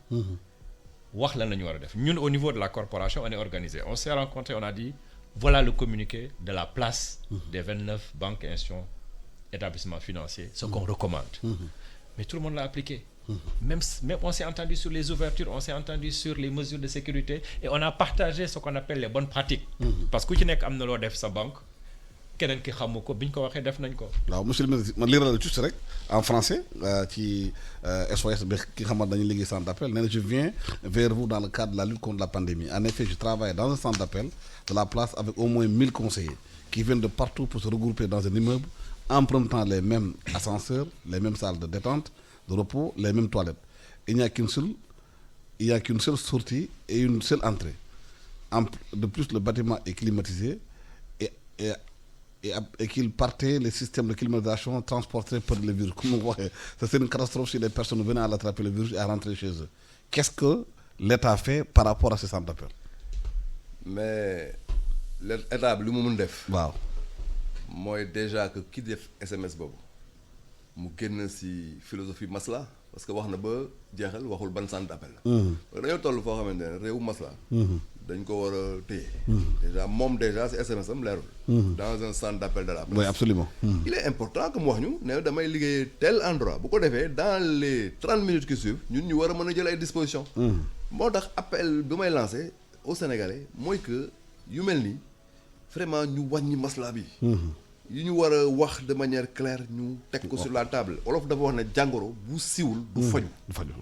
wax lan la ñu war a def ñun au niveau de la corporation on est organisé on s'est rencontré on a dit voilà le communiqué de la place des 29 banques et institutions établissements financiers ce qu'on recommande mais tout le monde l'a appliqué. Même on s'est entendu sur les ouvertures on s'est entendu sur les mesures de sécurité et on a partagé ce qu'on appelle les bonnes pratiques parce que ku ci nekk am na loo def sa banque keneen ki xamu ko bi ñu ko waxee def nañ ko. waaw monsieur le ministre man lire la juste rek en français ci SOS bi ki nga xamante dañuy liggéey centre d'appel nee na je viens vers vous dans le cadre de la lutte contre la pandémie en effet je travaille dans un centre d'appel de la place avec au moins 1000 conseillers qui viennent de partout pour se regrouper dans un immeuble empruntant les mêmes ascenseurs les mêmes salles de détente de repos les mêmes toilettes il n'y a qu'une seule sortie et une seule entrée de plus le bâtiment est climatisé et qu'il partait les systèmes de climatisation transportés par le virus comme on waxee c'est une catastrophe si les personnes venaient à l'attraper le virus et à rentrer chez eux qu'est-ce que l'État fait par rapport à ces centres d'appel. mais l'État bi li mu mun def. waaw mooy déjà que ki def SMS boobu mu génn ci philosophie masla parce que wax na ba jeexal waxul ban centre d'appel la. dañoo toll foo xamante ne réewu masla dañ ko war a téye. déjà moom déjà ci SMS am leerul. dans un centre d'appel de la presse. oui absolument. il est important que mu wax ñu ne damay liggéey tel endroit bu ko defee dans les 30 minutes qui suivent ñun ñu war a mën a jël ay dispositions. moo tax appel bi may lancé au Sénégalais mooy que yu mel ni vraiment ñu wàññi masla bi. yi ñu war a wax de manière claire ñu teg ko sur la table olof dafa wax ne jàngoro bu siwul du faju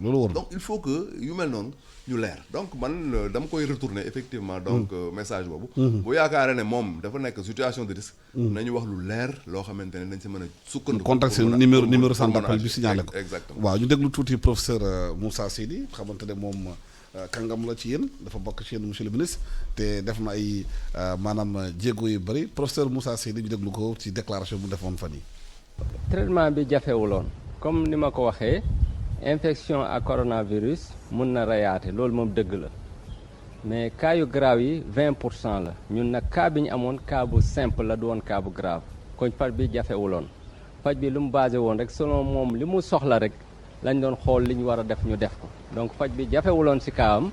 loolu war donc il faut que yu mel noonu ñu leer donc man dama koy retourner effectivement donc message boobu bu yaakaaree ne moom dafa nekk situation de risque nañu wax lu leer loo xamante ne dañ si mën a sukkandiku contacter numéro centre d'appel bi signalé ko exactement waaw ñu déglu tuuti professeur Moussa Seydi xamante ne moom kàngam la ci yéen dafa bokk ci yéen monsieur le ministre te def na ay maanaam jéego yu bëri professeur Moussa Seydi ñu déglu ko ci déclaration bu defoon fan yi traitement bi jafewuloon comme ni ma ko waxee infection à coronavirus mun na reyaate loolu moom dëgg la mais cas yu grave yi 20% la ñun nag cas bi ñu amoon cas bu simple la du woon cas bu grave kon faj bi jafewuloon faj bi lu mu basé woon rek selon moom li mu soxla rek lañ doon xool li ñu war a def ñu def ko donc faj bi jafewuloon ci kaam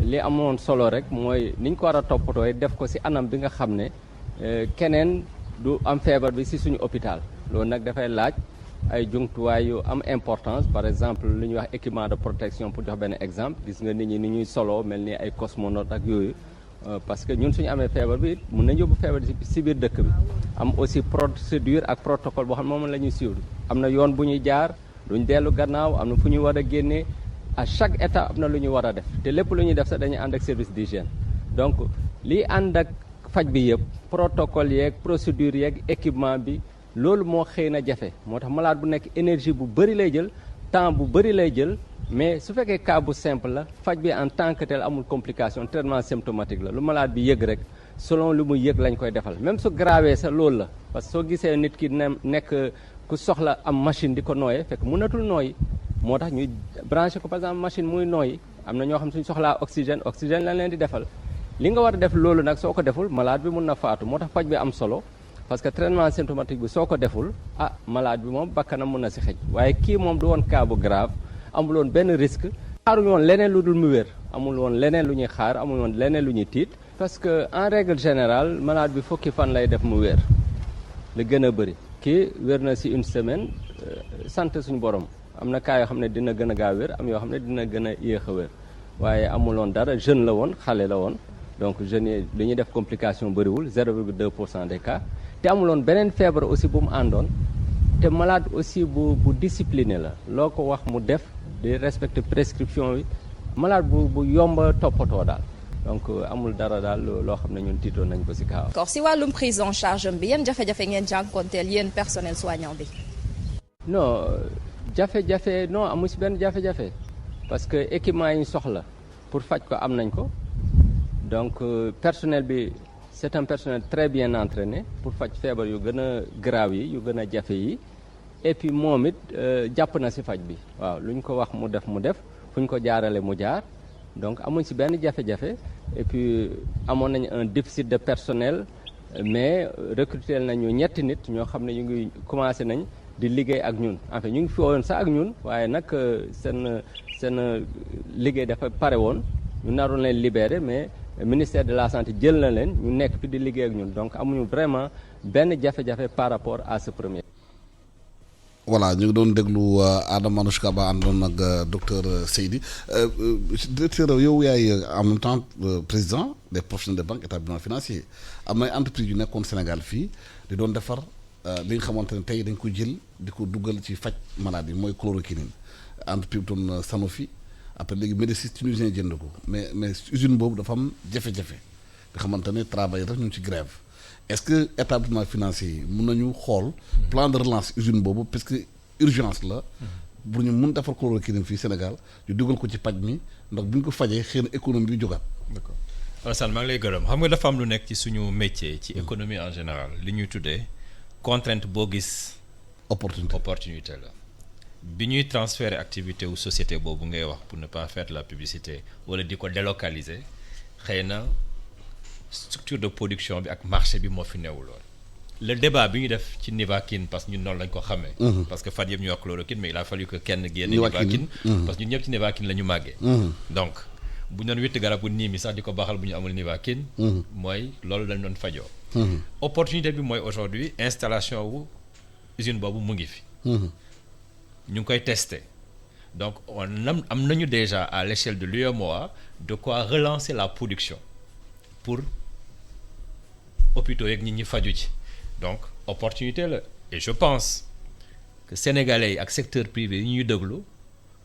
li amoon solo rek mooy ni ñu ko war a toppatooy def ko ci anam bi nga xam ne keneen du am feebar bi ci suñu hôpital loolu nag dafay laaj ay jumtuwaay yu am importance par exemple lu ñuy wax équipement de protection pour jox benn exemple gis nga nit ñi ni ñuy soloo mel ni ay cosmonaute ak yooyu parce que ñun suñu amee feebar bi mun nañ yóbbu feebar ci biir dëkk bi am aussi procédure ak protocole boo xam ne moom la ñuy suivre am na yoon bu ñuy jaar duñ dellu gannaaw am na fu ñuy war a génnee à chaque état am na lu ñu war a def te lépp lu ñuy def sax dañuy ànd ak service d'hygiène donc lii ànd ak faj bi yëpp protocole yeeg procédure yeeg équipement bi loolu moo xëy na jafe moo tax malade bu nekk énergie bu bëri lay jël temps bu bëri lay jël mais su fekkee cas bu simple la faj bi en tant que tel amul complication traitement symptomatique la lu malade bi yëg rek selon lu mu yëg lañ koy defal même su grawee sa loolu la parce que soo gisee nit ki nekk ku soxla am machine di ko nooyee fekk mënatul nooyi moo tax ñuy branché ko par exemple machine muy nooyi am na ñoo xam suñu soxlaa oxygène lañ leen di defal li nga war a def loolu nag soo ko deful malade bi mun na faatu moo tax faj bi am solo parce que traitement symptomatique bi soo ko deful malade bi moom bakkanam mun na si xëj waaye kii moom du woon cas bu grave amul woon benn risque xaaruñu woon leneen lu dul mu wér amul woon leneen lu ñuy xaar amul woon leneen lu ñuy tiit parce que en règle générale malade bi fukki fan lay def mu wér li gën a bëri kii wér na si une semaine sant suñu borom am na cas yoo xam ne dina gën a gaaw wér am yoo xam ne dina gën a yéex a wér waaye amul woon dara jeune la woon xale la woon donc jeunes yi li ñuy def complication bëriwul 0,2% des cas te amuloon beneen feebar aussi bu mu àndoon te malade aussi bu discipliné la loo ko wax mu def di respecter prescription bi malade bu yomba toppatoo daal donc amul dara daal loo xam ne ñun tiitoon nañ ko ci kaaw. d'accord si wàllum prise en charge bi yan jafe-jafe ngeen jànkonteel yéen personnel soignant bi. non jafe-jafe non amu ci benn jafe-jafe parce que équipement yi ñu soxla pour faj ko am nañ ko donc personnel bi. c'est un personnel très bien entraîné pour faj feebar yu gën a grave yi yu gën a jafe yi et puis moom it jàpp na ci faj bi waaw lu ñu ko wax mu def fu ñu ko jaarale mu jaar donc amuñ ci benn jafe-jafe et puis amoon nañu un déficit de personnel mais recruter nañu ñetti nit ñoo xam ne ñu ngi commencé nañ di liggéey ak ñun en fait ñu ngi fi woon sax ak ñun waaye nag seen liggéey dafa pare woon ñu naroon leen libérer mais ministère de la santé jël na leen ñu nekk fi di liggéey ak ñun donc amuñu vraiment benn jafe-jafe par rapport à ce premier. voilà ñu ngi doon déglu Adama Manouchka Ba àndoon ak docteur Seydi directeur yow yaay en même temps président des professionnels de banque établissement financier am na entreprise yu nekkoon Sénégal fii di doon defar li nga xamante ne tey dañ ko jël di ko duggal ci faj maladie mooy chloroquine entreprise bi doon Sanofi. après léegi Médicis tunisien jënd ko mais usine boobu dafa am jafe-jafe nga xamante ne travailleurs rek ñu ngi ci grève est-ce que établissement financier yi mun nañu xool plan de relance usine boobu parce que urgence la pour ñu mun defar chloroquine fii Sénégal ñu dugal ko ci paj mi ndax bu ñu ko fajee xëy na économie bi jógaat. d'accord Alassane maa ngi lay gërëm xam nga dafa am lu nekk ci suñu métier ci économie en général li ñuy tuddee contrainte boo gis. opportunité la. bi ñuy transférer activité wu société boobu ngay wax pour ne pas faire de la publicité wala di ko délocaliser xëy na structure de production bi ak marché bi moo fi newuloon le débat bi ñu def ci Nivaquine parce que ñun noonu lañ ko xamee. parce que fat yëpp ñu wax chloroquine mais il a fallu que kenn génne Nivaquine parce que ñun ñëpp ci Nivaquine la ñu màggee. donc bu ñu doon witt garabu nii mi sax di ko baaxal bu ñu amul Nivaquine. mooy loolu lañ doon fajoo. opportunité bi mooy aujourd'hui installation wu usine boobu mu ngi fi. ñu ngi koy tester donc am nañu déjà à l'échelle de l'UEMOA de quoi relancer la production pour hôpitaux yeeg nit ñi faju ci donc opportunité la et je pense que sénégalais yi ak secteur privé yi ñuy déglu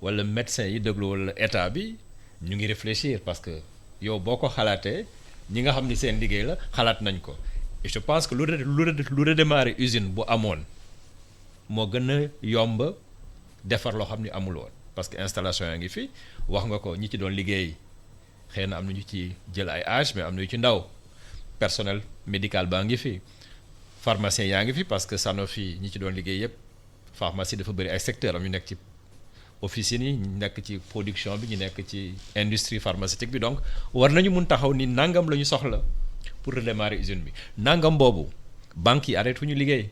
wala médecins yi déglu wala état bi ñu ngi réfléchir parce que yow boo ko xalaatee ñi nga xam ni seen liggéey la xalaat nañ ko et je pense que lu redémarrer usine bu amoon moo gën a yomb defar loo xam ni amul woon parce que installation yaa ngi fi wax nga ko ñi ci doon liggéey xëy na am na ñu ci jël ay âge mais am na ñu ci ndaw personnel médical baa ngi fi pharmacien yaa ngi fi parce que Sanofi ñi ci doon liggéey yëpp pharmacie dafa bëri ay secteurs am ñu nekk ci officines yi ñu nekk ci production bi ñu nekk ci industrie pharmaceutique bi donc war nañu mun taxaw ni nangam la ñu soxla pour redémarrer usine bi nangam boobu banques yi arrêté fu ñu liggéey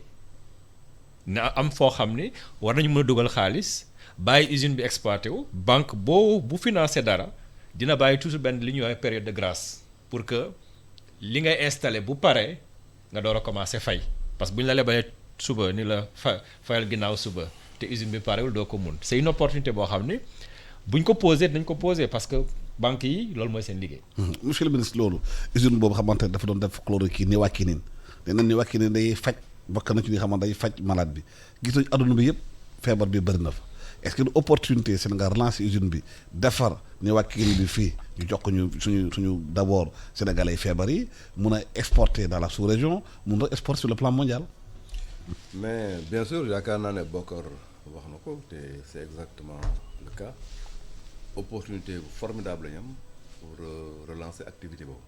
na am foo xam ne war nañu mën a dugal xaalis bàyyi usine bi exploité wu banque boo bu financé dara dina bàyyi toujours benn li ñuy wax période de grâce pour que li ngay installé bu paree nga door a commencé fay parce que bu ñu la lebalee suba ni la fayal ginnaaw suba te usine bi parewul doo ko mun c'est une opportunité boo xam ni buñ ko posé dañ ko posé parce que banques yi loolu mooy seen liggéey. monsieur le ministre loolu usine boobu xamante ne dafa doon def chloroquine niwaquinine nee na niwaquinine day faj bokk na ci li nga xamante day faj malade bi gis nañu adduna bi yëpp feebar bi bëri na fa est-ce que opportunité Sénégal relancer usine bi defar niwaquinine bi fii ñu jox ko ñu suñu d'abord sénégalais feebar yi mun a exporter dans la sous-région mun a exporter sur le plan mondial. mais bien sûr yaakaar naa ne Bokar wax na ko te c'est exactement le cas opportunité bu formidable la ñu am pour relancer activité boobu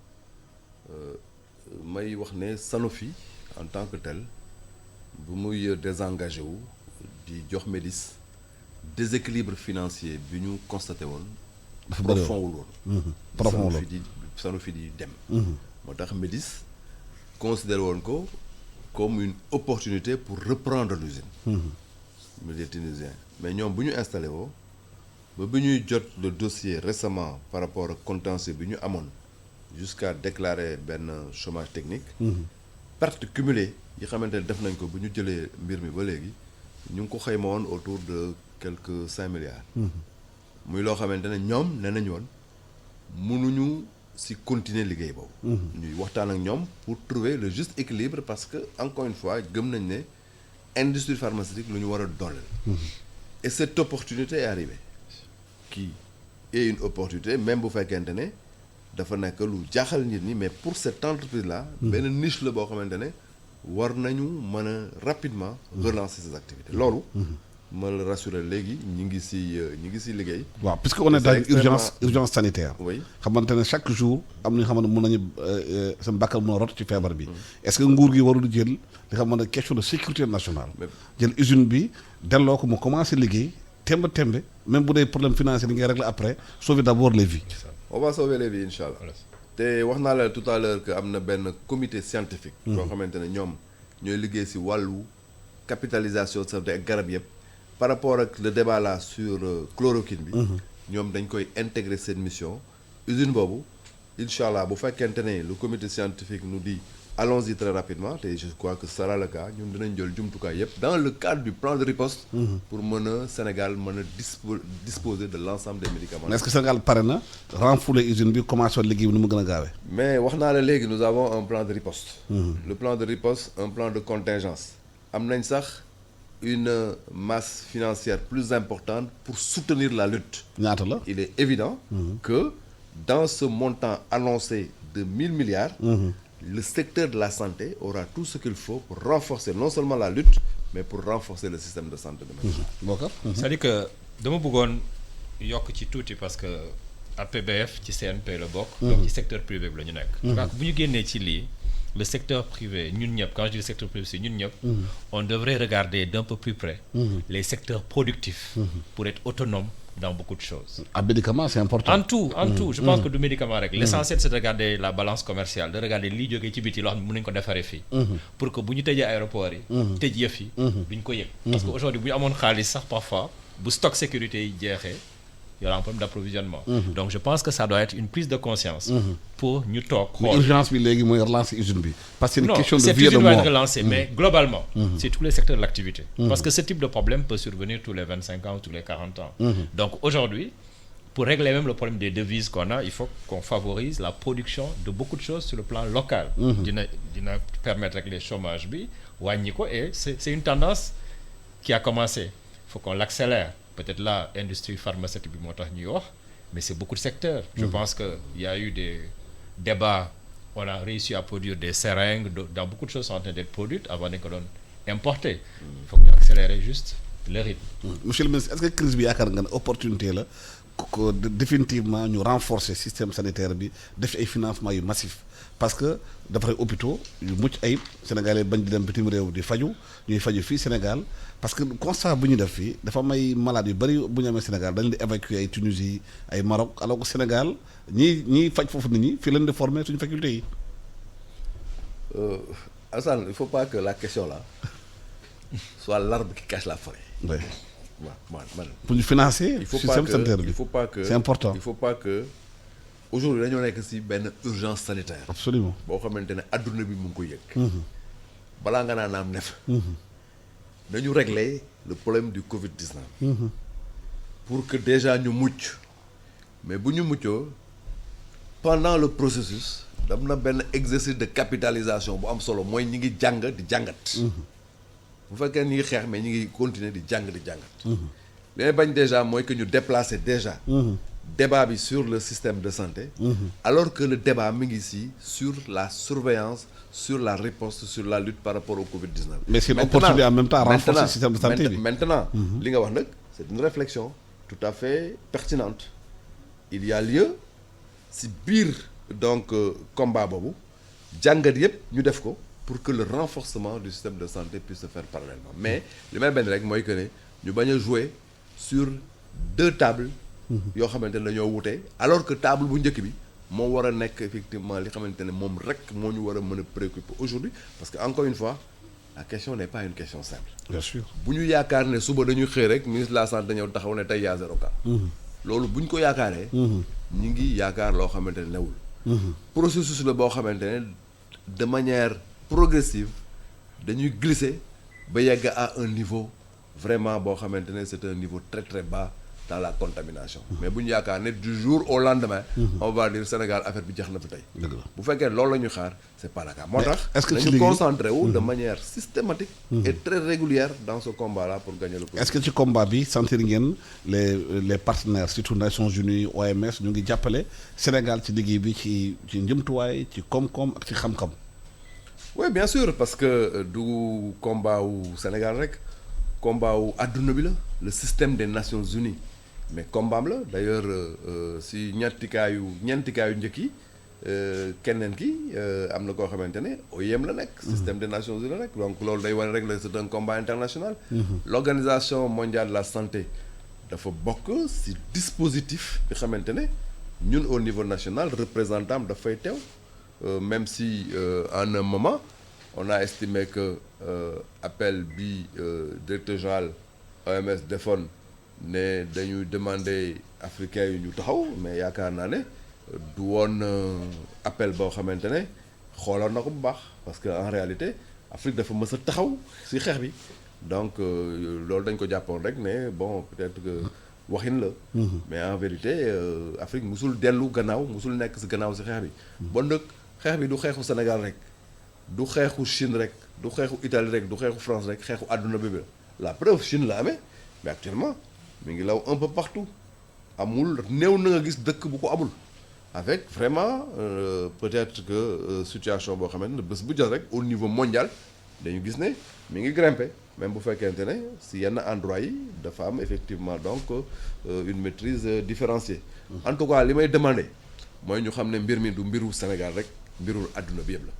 may wax ne Sanofi en tant que tel bu muy désengagé wu di jox Médis déséquilibre financier bi ñu constaté woon. dafa bëri profond wul woon. profond wul Sanofi di dem. moo tax Médis considéré woon ko comme une opportunité pour reprendre l'usine. Médis tunisien mais ñoom bu ñu installé woo ba bi ñuy jot le dossier récemment par rapport ak contentieux bi ñu amoon jusqu'à déclarer benn chômage technique. perte cumulée yi xamante ne def nañ ko bu ñu jëlee mbir mi ba léegi ñu ngi ko xayma woon autour de quelques 5 milliards. muy loo xamante ne ñoom nee nañu woon mënuñu si continuer liggéey boobu. ñuy waxtaan ak ñoom pour trouver le juste équilibre parce que encore une fois gëm nañ ne industrie pharmaceutique lu ñu war a dooleel. et cette opportunité est arrivée qui est une opportunité même bu fekkente ne dafa nekk lu jaaxal nit ñi mais pour cette entreprise là. benn niche la boo xamante ne war nañu mën a rapidement relancer ses activités loolu. ma la rassurer léegi ñi ngi si liggéey. waaw puisque on est dans urgence sanitaire. oui xamante ne chaque jour am na ñoo xamante ne mun nañu seen bàkkal mën a rot ci feebar bi. est-ce que nguur gi warul jël li xamante ne question de sécurité nationale. jël usine bi delloo ko mu commencé liggéey tembe même bu dee problème financier li ngay régler après sauver d'abord les vies. on va sauver les vies incha allah. te wax naa la tout à l'heure que am na benn comité scientifique. boo xamante ne ñoom ñooy liggéey si wàllu capitalisation sa garab yëpp. par rapport ak le débat là sur chloroquine bi. ñoom dañ koy intégrer seen mission. usine boobu incha allah bu fekkente ne le comité scientifique nous dit allons-y très rapidement te je crois que ce sera le cas ñun dinañ jël jumtukaay yëpp dans le cadre du plan de riposte. pour mën a Sénégal mën a disposer de l'ensemble des médicaments. mais est-ce que Sénégal pare na renflouer usine bi commencé woon liggéey bi nu mu gën a gaawee. mais wax naa la léegi nous avons un plan de riposte. le plan de riposte un plan de contingence. am nañ sax une masse financière plus importante pour soutenir la lutte. ñaata la. il est évident que dans ce montant annoncé de 1000 milliards. le secteur de la santé aura tout ce qu'il faut pour renforcer non seulement la lutte mais pour renforcer le système de santé de maintenant. Bokar. c'est-à-dire que dama bëggoon yokk ci tuuti parce que APBF ci CNP la bokk. donc ci secteur privé bi la ñu nekk. je crois que bu ñu génnee ci lii le secteur privé ñun ñëpp quand je dis le secteur privé c'est ñun ñëpp. on devrait regarder d'un peu plus près. les secteurs productifs. pour être autonome dans beaucoup de choses. Un médicament, c'est important. En tout. Je pense que du médicament rek. L'essentiel c'est de regarder la balance commerciale, de regarder li jógee ci biti loo xam ne mën nañu ko defaree fii. pour que bu ñu tëjee aéroport yi. tëj yëf yi. duñ ko yëg. parce que aujourd'hui bu ñu amoon xaalis sax parfois bu stock sécurité yi jeexee y aura un problème d'approvisionnement. donc je pense que ça doit être une prise de conscience. pour ñu toog xool urgence bi léegi mooy relancer usine bi. parce que c'est une question de vie et de cette usine mort. va être relancée mais globalement. c'est tous les secteurs de l'activité. parce que ce type de problème peut survenir tous les 25 ans ou tous les 40 ans. donc aujourd'hui pour régler même le problème des devises qu'on a il faut qu'on favorise la production de beaucoup de choses sur le plan local. dina permettre rek les chômage bi wàññi ko et c'est une tendance qui a commencé. il faut qu'on l'accélère. peut-être là industrie pharmaceutique bi moo tax ñuy wax mais c'est beaucoup de secteurs. je pense que il y a eu des débats on a réussi à produire des seringues dans beaucoup de choses sont en train d'être produites avant dañ ko doon importer. il faut que ñu accélérer juste le rythme. monsieur le ministre est-ce que crise bi yaakaar nga ne opportunité la ko définitivement ñu renforcer système sanitaire bi def ay financement yu massif parce que dafa hôpitaux yu mucc ayib sénégalais bañ di dem bitim réew di faju ñuy faju fii Sénégal parce que constat bu ñu def fii dafa may malades yu bari bu ñu amee Sénégal dañ di évacuer ay Tunisie ay Maroc alors que Sénégal ñii faj foofu nit ñi fii leen di former suñu faculté yi. Alassane il faut pas que la question là soit l'arbre qui cache la forêt. oui. waaw man. pour ñu financer système sanitaire bi il faut pas que c'est important. il faut pas que aujourd'hui dañoo nekk ci benn urgence sanitaire. absolument boo xamante ne adduna bi mu ngi koy yëg. balaa nga naan naam nef nañu régler le problème du Covid-19 pour que déjà ñu mucc mais bu ñu muccoo pendant le processus dam na benn exercice de capitalisation bu am solo mooy ñi ngi jàng di jàngat bu fekkee ñi ngi xeex mais ñi ngi continuer di jàng di jàngat li may bañ déjà mooy que ñu déplacer déjà débat bi sur le système de santé alors que le débat mi ngi si sur la surveillance sur la riposte sur la lutte par rapport au Covid-19 mais c'est une opportunité en même temps à renforcer le système de santé bi maintenant li nga wax nag c'est une réflexion tout à fait pertinente il y a lieu si biir donc combat boobu jàngat yëpp ñu def ko pour que le renforcement du système de santé puisse se faire parallèlement mais li may benn rek mooy que ne ñu bañ a jouer sur deux tables yoo xamante ne dañoo wute alors que table bu njëkk bi moo war a nekk effectivement li xamante ne moom rek moo ñu war a mën a préoccuper aujourd'hui parce que encore une fois la question n'est pas une question simple bien sûr bu ñu yaakaar ne suba dañuy xëy rek ministre de la santé dañoo taxaw ne tey yaa 0 cas loolu bu ñu ko yaakaaree ñi ngi yaakaar loo xamante ne newul processus la boo xamante ne de manière progressive dañuy glisser ba yegg à un niveau vraiment boo xamante ne c'est un niveau très très bas dans la contamination mais bu ñu yaakaar ne du jour au lendemain on va dire Sénégal affaire bi jeex na fi tey bu fekkee loolu la ñu xaar c'est pas le cas moo tax nañu concentré wu de manière systématique et très régulière dans ce combat là pour gagner le Covid. Est-ce que ci combat bi sentir ngeen les partenaires surtout Nations Unies OMS ñu ngi jàppale Sénégal ci liggéey bi ci njëmtuwaay ci koom-koom ak ci xam-xam oui bien sûr parce que du combat wu Sénégal rek combat wu adduna bi la le système des Nations Unies mais combat am la d'ailleurs si ñeenti cas yu njëkk yi keneen ki am na koo xamante ne OIM la nekk système des Nations Unies la nekk donc loolu day wane rek la c'est un combat international l'Organisation mondiale de la santé dafa bokk si dispositif bi xamante ne ñun au niveau national représentant dafay teew même si en un moment on a estimé que appel bi directeur général OMS defoon ne dañuy demander africains yu ñu taxaw mais yaakaar naa ne du woon appel boo xamante ne xooloon na ko bu baax parce que en réalité Afrique dafa mës a taxaw ci xeex bi donc loolu dañ ko jàppoon rek ne bon peut-être que waxin la mais en vérité Afrique musul dellu gannaaw musul nekk ci gannaaw ci xeex bi bon nag xeex bi du xeexu Sénégal rek du xeexu Chine rek du xeexu Italie rek du xeexu France rek xeexu àdduna bi la preuve Chine la amee mais actuellement mi ngi law un peu partout amul néew na nga gis dëkk bu ko amul avec vraiment peut-être que situation boo xamante ne bés bu jël rek au niveau mondial dañu gis ne mi ngi grimper même bu fekkente ne si yenn endroit yi dafa am effectivement donc une maîtrise différenciée en tout cas li may demander mooy ñu xam ne mbir mi du mbiru Sénégal rek mbiru àdduna bi yëpp la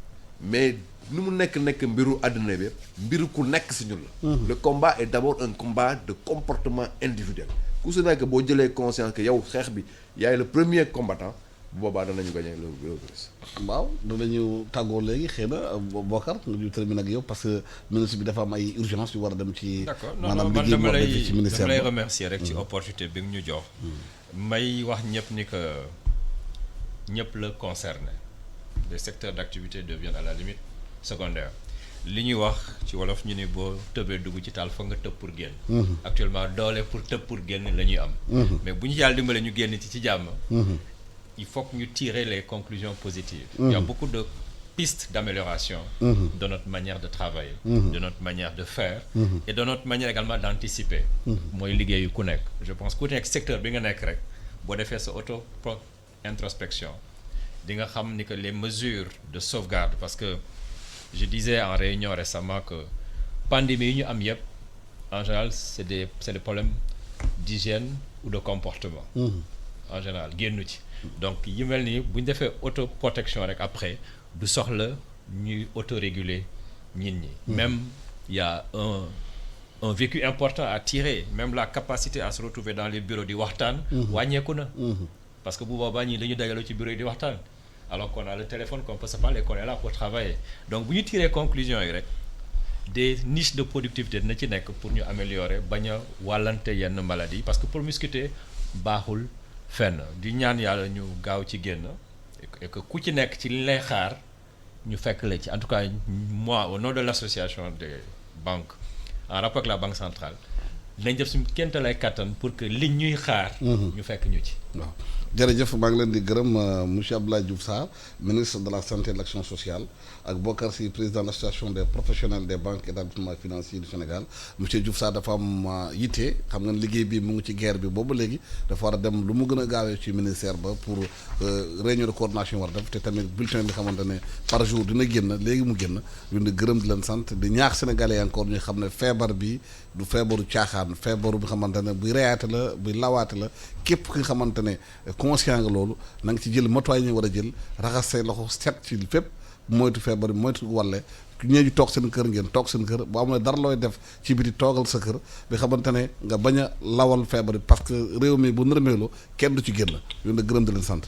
mais nu mu nekk mbiru àdduna bi yëpp mbiru ku nekk si ñun la le combat est d'abord un combat de comportement individuel ku si nekk boo jëlee conscience que yow xeex bi yaay le premier combattant bu boobaa danañu gagner le virus. waaw danañu tàggoo léegi xëy na Bokar ñu terminer ak yow parce que ministre bi dafa am ay urgence yu war a dem ci. d'accord maanaam liggéey bu war a def ci ministère dama lay remercier rek ci opportunité bi nga ñu jox. may wax ñëpp ni que ñëpp la concerné. Les secteurs d'activité deviennent à la limite secondaires li ñuy wax ci wolof ñu ni boo tëbee dugg ci taal fa nga tëb pour génn. Actuellement doole pour tëb pour génn la ñuy am. mais bu ñu yàlla dimbale ñu génn ci jàmm. Il faut que ñu tirer les conclusions positives. Il y a beaucoup de pistes d'amélioration de notre manière de travailler, de notre manière de faire et de notre manière également d'anticiper. mooy liggéeyu ku nekk. Je pense ku nekk secteur bi nga nekk rek boo defee sa auto introspection di nga xam ni que les mesures de sauvegarde parce que je disais en réunion récemment que pandémie yi ñu am yëpp en général c'est des problèmes d'hygiène ou de comportement en général génnu ci donc yi mel ni bu ñu defee autoprotection rek après du soxla ñuy autoréguler nit ñi même il y a un vécu important à tirer même la capacité à se retrouver dans les bureaux di waxtaan wàññeeku na parce que bu boobaa ñii dañu dajaloo ci bureau yi di waxtaan alors qu'on a le téléphone qu'on peut se parler qu'on est là pour travailler donc bu ñu tiré conclusion yi rek des niches de productivité dina ci nekk pour ñu améliorer bañ a wàllante yenn maladies parce que promiscuité baaxul fenn di ñaan yàlla ñu gaaw ci génn et que ku ci nekk ci li lay xaar ñu fekk la ci en tout cas moi au nom de l'association des banques en rapport ak la banque centrale dinañ def suñu kéemtalaay kattan pour que liñ ñuy xaar. ñu fekk ñu ci. waaw jërëjëf maa ngi leen di gërëm monsieur Abdoulaye Diouf Sarr ministre de la santé et de l'action sociale ak Bokar Sy président de l'association des professionnels des banques et établissements financiers du Sénégal monsieur Diouf Sarr dafa am yitte xam nga liggéey bi mu ngi ci guerre bi boobu léegi dafa war a dem lu mu gën a gaawee ci ministère ba pour réunion de coordination war def te tamit bulletin bi xamante ne par jour dina génn léegi mu génn ñu di gërëm di leen sant di ñaax sénégalais encore ñu xam ne feebar bi du feebaru caaxaan feebaru bi xamante ne buy reyaate la buy lawaate la képp ki nga xamante ne conscient nga loolu na nga ci jël matuwaay ñu war a jël raxas say loxo set ci fépp moytu feebar bi moytu wàlle ñee ñu toog seen kër ngeen toog seen kër boo am ne dara looy def ci biti toogal sa kër bi xamante ne nga bañ a lawal feebar bi parce que réew mi bu nërmeelu kenn du ci génn yoon na gërëm di leen sant